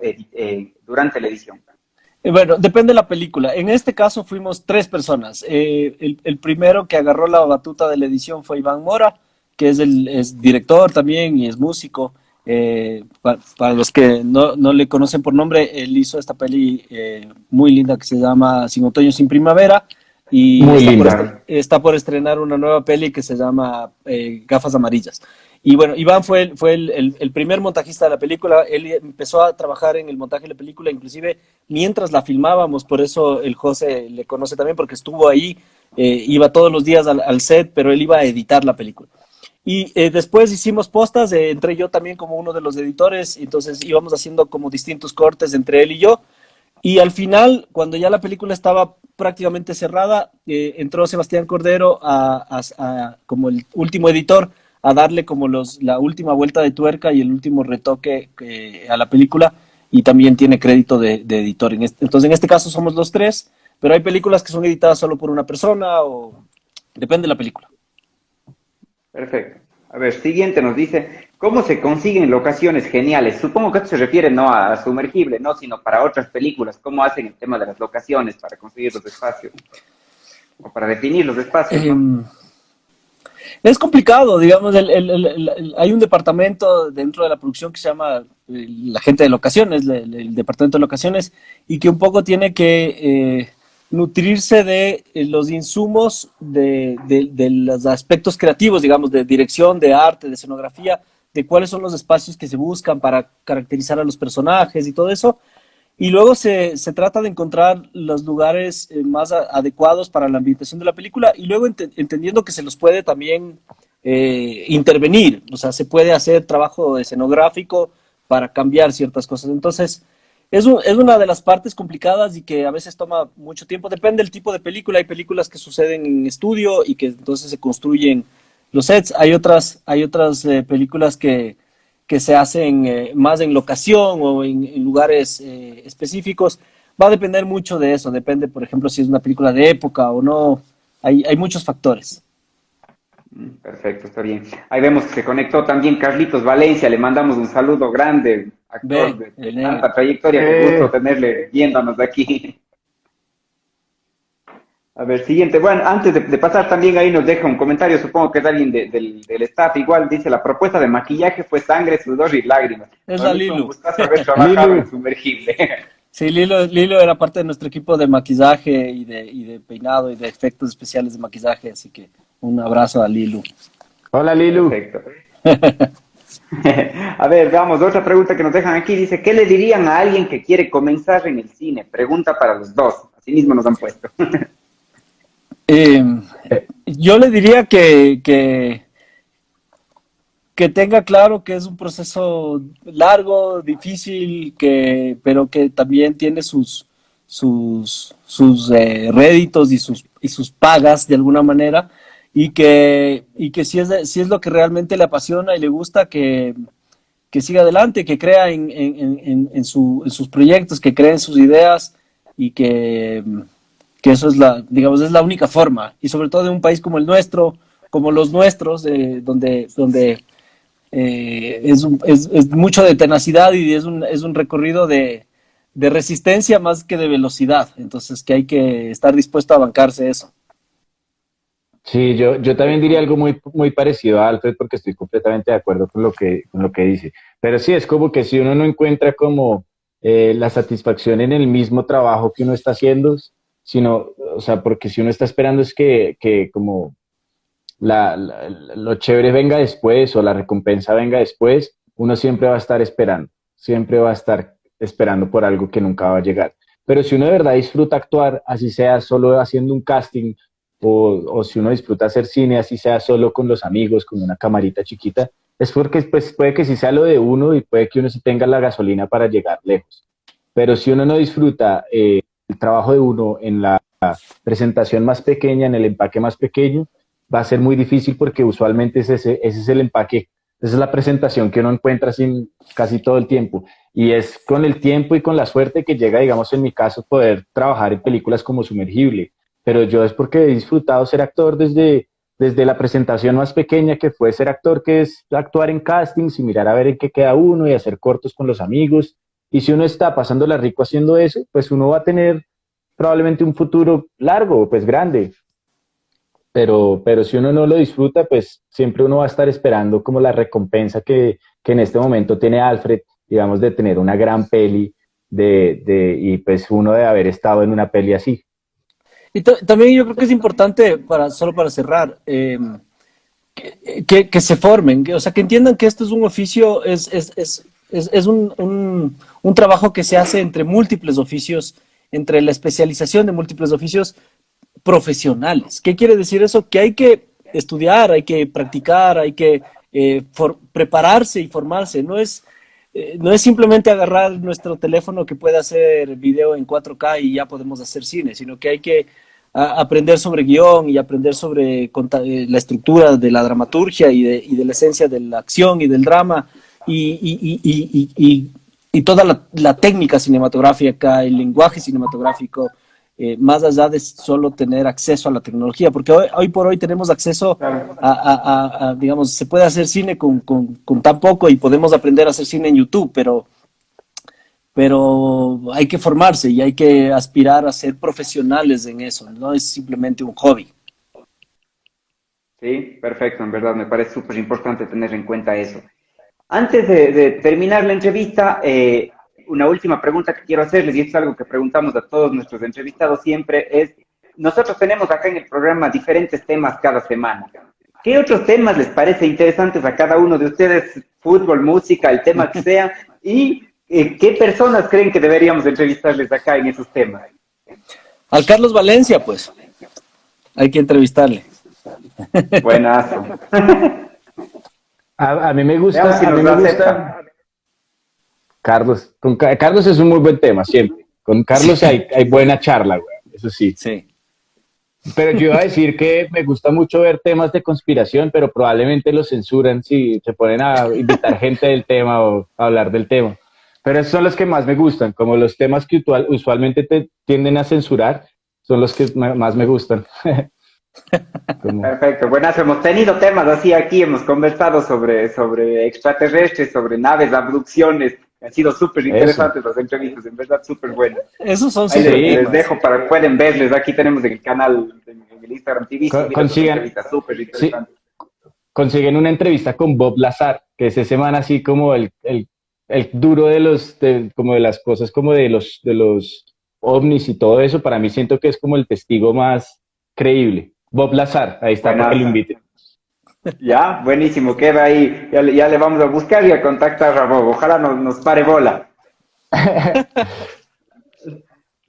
durante la edición? Bueno, depende de la película. En este caso fuimos tres personas. El primero que agarró la batuta de la edición fue Iván Mora, que es director también y es músico. Para los que no le conocen por nombre, él hizo esta peli muy linda que se llama Sin Otoño, Sin Primavera. Y Muy linda. está por estrenar una nueva peli que se llama Gafas Amarillas. Y bueno, Iván fue el primer montajista de la película. Él empezó a trabajar en el montaje de la película, inclusive mientras la filmábamos. Por eso el José le conoce también, porque estuvo ahí, iba todos los días al set, pero él iba a editar la película. Y después hicimos postas, entré yo también como uno de los editores, entonces íbamos haciendo como distintos cortes entre él y yo. Y al final, cuando ya la película estaba prácticamente cerrada, entró Sebastián Cordero como el último editor a darle como la última vuelta de tuerca y el último retoque a la película, y también tiene crédito de editor. Entonces, en este caso somos los tres, pero hay películas que son editadas solo por una persona o depende de la película. Perfecto. A ver, siguiente nos dice, ¿cómo se consiguen locaciones geniales? Supongo que esto se refiere no a Sumergible, no, sino para otras películas. ¿Cómo hacen el tema de las locaciones para conseguir los espacios? O para definir los espacios, ¿no? Es complicado, digamos, hay un departamento dentro de la producción que se llama la gente de locaciones, el departamento de locaciones, y que un poco tiene que nutrirse de los insumos de los aspectos creativos, digamos, de dirección, de arte, de escenografía, de cuáles son los espacios que se buscan para caracterizar a los personajes y todo eso. Y luego se trata de encontrar los lugares más adecuados para la ambientación de la película, y luego entendiendo que se los puede también intervenir, o sea, se puede hacer trabajo escenográfico para cambiar ciertas cosas. Entonces, es una de las partes complicadas y que a veces toma mucho tiempo. Depende del tipo de película. Hay películas que suceden en estudio y que entonces se construyen los sets. Hay otras películas que se hacen más en locación o en lugares específicos. Va a depender mucho de eso. Depende, por ejemplo, si es una película de época o no. Hay muchos factores. Perfecto, está bien. Ahí vemos que se conectó también Carlitos Valencia. Le mandamos un saludo grande, actor de tanta trayectoria. Qué gusto tenerle viéndonos de aquí. A ver, siguiente. Bueno, antes de pasar también ahí nos deja un comentario, supongo que es alguien del staff. Igual dice, la propuesta de maquillaje fue sangre, sudor y lágrimas. Es la Lilu. Un gustazo haber trabajado en Sumergible. Sí, Lilo era parte de nuestro equipo de maquillaje y de peinado y de efectos especiales de maquillaje, así que un abrazo a Lilu. Hola, Lilu. Perfecto. A ver, veamos, otra pregunta que nos dejan aquí. Dice, ¿qué le dirían a alguien que quiere comenzar en el cine? Pregunta para los dos. Así mismo nos han puesto. Yo le diría que tenga claro que es un proceso largo, difícil, pero que también tiene sus réditos y sus pagas de alguna manera, y que si es lo que realmente le apasiona y le gusta, que siga adelante, que crea en sus proyectos, que cree en sus ideas, y que eso es digamos, es la única forma, y sobre todo en un país como el nuestro, como los nuestros, donde es mucho de tenacidad y es un recorrido de resistencia más que de velocidad. Entonces, que hay que estar dispuesto a bancarse eso. Sí, yo también diría algo muy, muy parecido a Alfred, porque estoy completamente de acuerdo con lo que dice. Pero sí, es como que si uno no encuentra como la satisfacción en el mismo trabajo que uno está haciendo, sino, o sea, porque si uno está esperando es que como lo chévere venga después o la recompensa venga después, uno siempre va a estar esperando, siempre va a estar esperando por algo que nunca va a llegar. Pero si uno de verdad disfruta actuar, así sea solo haciendo un casting, o si uno disfruta hacer cine, así sea solo con los amigos, con una camarita chiquita, es porque pues, puede que sí sea lo de uno y puede que uno sí tenga la gasolina para llegar lejos. Pero si uno no disfruta el trabajo de uno en la presentación más pequeña, en el empaque más pequeño, va a ser muy difícil, porque usualmente ese es el empaque, esa es la presentación que uno encuentra sin, casi todo el tiempo. Y es con el tiempo y con la suerte que llega, digamos, en mi caso, poder trabajar en películas como Sumergible. Pero yo es porque he disfrutado ser actor desde la presentación más pequeña, que fue ser actor, que es actuar en castings y mirar a ver en qué queda uno y hacer cortos con los amigos. Y si uno está pasándola rico haciendo eso, pues uno va a tener probablemente un futuro largo, pues grande. Pero si uno no lo disfruta, pues siempre uno va a estar esperando como la recompensa que en este momento tiene Alfred, digamos, de tener una gran peli y pues uno de haber estado en una peli así. Y también yo creo que es importante, solo para cerrar, que se formen, o sea, que entiendan que esto es un oficio, es un trabajo que se hace entre múltiples oficios, entre la especialización de múltiples oficios profesionales. ¿Qué quiere decir eso? Que hay que estudiar, hay que practicar, hay que prepararse y formarse. No es no es simplemente agarrar nuestro teléfono que puede hacer video en 4K y ya podemos hacer cine, sino que hay que aprender sobre guión y aprender sobre la estructura de la dramaturgia y de la esencia de la acción y del drama y toda la técnica cinematográfica, el lenguaje cinematográfico, más allá de solo tener acceso a la tecnología, porque hoy por hoy tenemos acceso digamos, se puede hacer cine con tan poco y podemos aprender a hacer cine en YouTube, pero hay que formarse y hay que aspirar a ser profesionales en eso, no es simplemente un hobby. Sí, perfecto, en verdad me parece súper importante tener en cuenta eso. Antes de terminar la entrevista, una última pregunta que quiero hacerles, y esto es algo que preguntamos a todos nuestros entrevistados siempre, es, nosotros tenemos acá en el programa diferentes temas cada semana. ¿Qué otros temas les parece interesantes a cada uno de ustedes? Fútbol, música, el tema que sea, y ¿qué personas creen que deberíamos entrevistarles acá en esos temas? Al Carlos Valencia, pues, hay que entrevistarle. Buenazo. A mí me gusta, Veamos si a mí nos me da gusta acepta. Carlos. Carlos es un muy buen tema, siempre. Con Carlos hay buena charla, güey, eso sí. Sí. Pero yo iba a decir que me gusta mucho ver temas de conspiración, pero probablemente los censuran si se ponen a invitar gente del tema o a hablar del tema. Pero esos son los que más me gustan, como los temas que usualmente te tienden a censurar, son los que más me gustan. Perfecto, buenas, hemos tenido temas así aquí, hemos conversado sobre extraterrestres, sobre naves, abducciones, han sido súper interesantes las entrevistas, en verdad súper buenas. Esos son Ahí súper les temas. dejo para que pueden verles, aquí tenemos en el canal, en el Instagram TV, Consigan, súper interesantes. consiguen una entrevista con Bob Lazar, que es ese man así como el duro como de las cosas, como de los ovnis y todo eso, para mí siento que es como el testigo más creíble. Bob Lazar, ahí está, para que lo inviten. Ya, buenísimo, queda ahí, ya le vamos a buscar y a contactar a Bob, ojalá nos pare bola.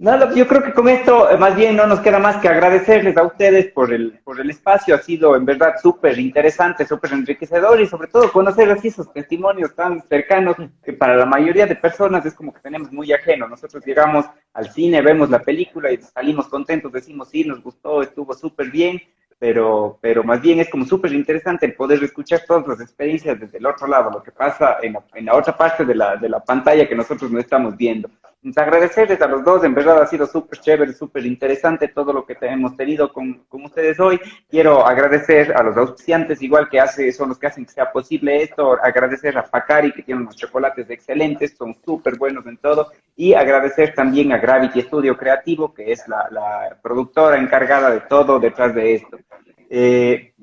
No, yo creo que con esto más bien no nos queda más que agradecerles a ustedes por el espacio, ha sido en verdad súper interesante, súper enriquecedor y sobre todo conocer así esos testimonios tan cercanos que para la mayoría de personas es como que tenemos muy ajeno. Nosotros llegamos al cine, vemos la película y salimos contentos, decimos sí, nos gustó, estuvo súper bien, pero más bien es como súper interesante el poder escuchar todas las experiencias desde el otro lado, lo que pasa en la otra parte de la pantalla que nosotros no estamos viendo. Entonces, agradecerles a los dos, en verdad ha sido súper chévere, súper interesante todo lo que hemos tenido con ustedes hoy. Quiero agradecer a los auspiciantes, igual que son los que hacen que sea posible esto, agradecer a Pacari, que tiene unos chocolates excelentes, son súper buenos en todo, y agradecer también a Gravity Studio Creativo, que es la productora encargada de todo detrás de esto.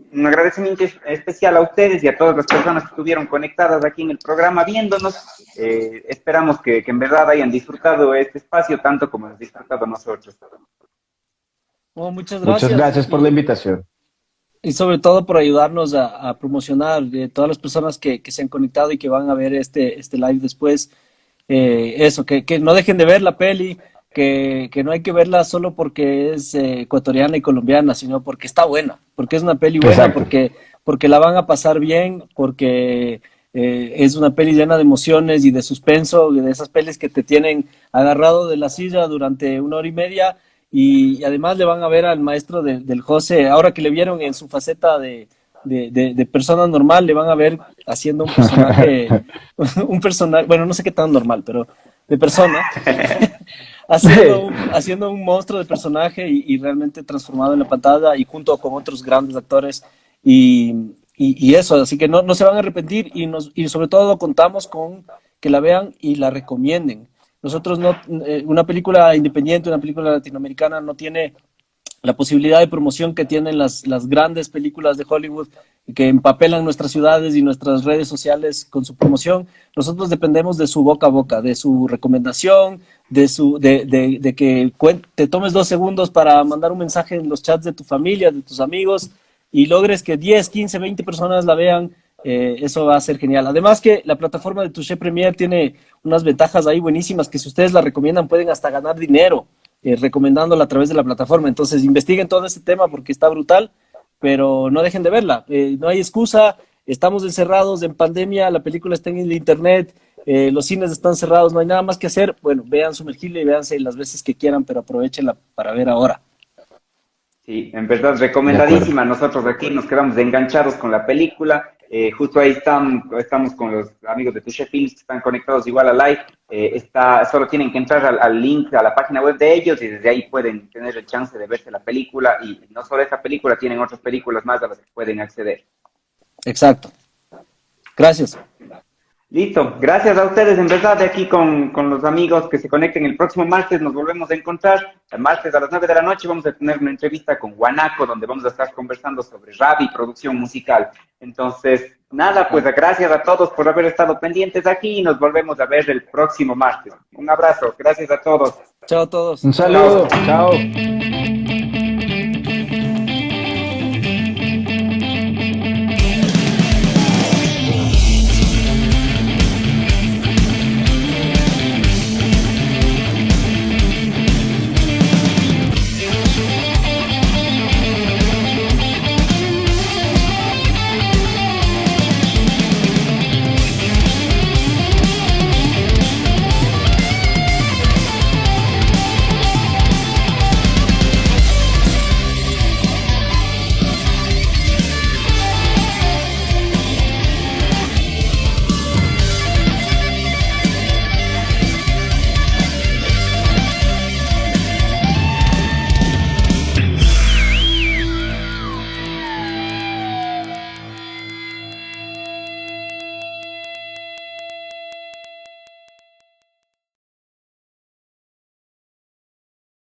Un agradecimiento especial a ustedes y a todas las personas que estuvieron conectadas aquí en el programa viéndonos. Esperamos que en verdad hayan disfrutado este espacio tanto como hemos disfrutado nosotros. Oh, muchas gracias. Muchas gracias por la invitación. Y sobre todo por ayudarnos a promocionar todas las personas que se han conectado y que van a ver este live después. Eso, que no dejen de ver la peli, que no hay que verla solo porque es ecuatoriana y colombiana, sino porque está buena, porque es una peli buena, porque la van a pasar bien, porque es una peli llena de emociones y de suspenso, de esas pelis que te tienen agarrado de la silla durante 1 hora y media, y además le van a ver al maestro del José, ahora que le vieron en su faceta de persona normal, le van a ver haciendo un personaje, bueno, no sé qué tan normal, pero de persona, haciendo un monstruo de personaje y realmente transformado en la pantalla y junto con otros grandes actores y eso, así que no se van a arrepentir y sobre todo contamos con que la vean y la recomienden. Nosotros una película independiente, una película latinoamericana no tiene la posibilidad de promoción que tienen las grandes películas de Hollywood que empapelan nuestras ciudades y nuestras redes sociales con su promoción. Nosotros dependemos de su boca a boca, de su recomendación, de que te tomes 2 segundos para mandar un mensaje en los chats de tu familia, de tus amigos y logres que 10, 15, 20 personas la vean. Eso va a ser genial. Además que la plataforma de Touché Premier tiene unas ventajas ahí buenísimas que si ustedes la recomiendan pueden hasta ganar dinero recomendándola a través de la plataforma. Entonces investiguen todo este tema porque está brutal, pero no dejen de verla. No hay excusa, estamos encerrados en pandemia, la película está en el internet los cines están cerrados, no hay nada más que hacer. Bueno, vean Sumergible y véanse las veces que quieran, pero aprovechenla para ver ahora. Sí, en verdad, recomendadísima. Nosotros aquí nos quedamos enganchados con la película. Justo ahí estamos con los amigos de Touché Films que están conectados igual al live. Solo tienen que entrar al link a la página web de ellos y desde ahí pueden tener el chance de verse la película. Y no solo esta película, tienen otras películas más a las que pueden acceder. Exacto. Gracias. Listo, gracias a ustedes, en verdad, de aquí con los amigos que se conecten el próximo martes, nos volvemos a encontrar. El martes a las 9 de la noche vamos a tener una entrevista con Guanaco, donde vamos a estar conversando sobre rap y producción musical. Entonces, nada, pues gracias a todos por haber estado pendientes aquí y nos volvemos a ver el próximo martes. Un abrazo, gracias a todos. Chao a todos. Un saludo, chao.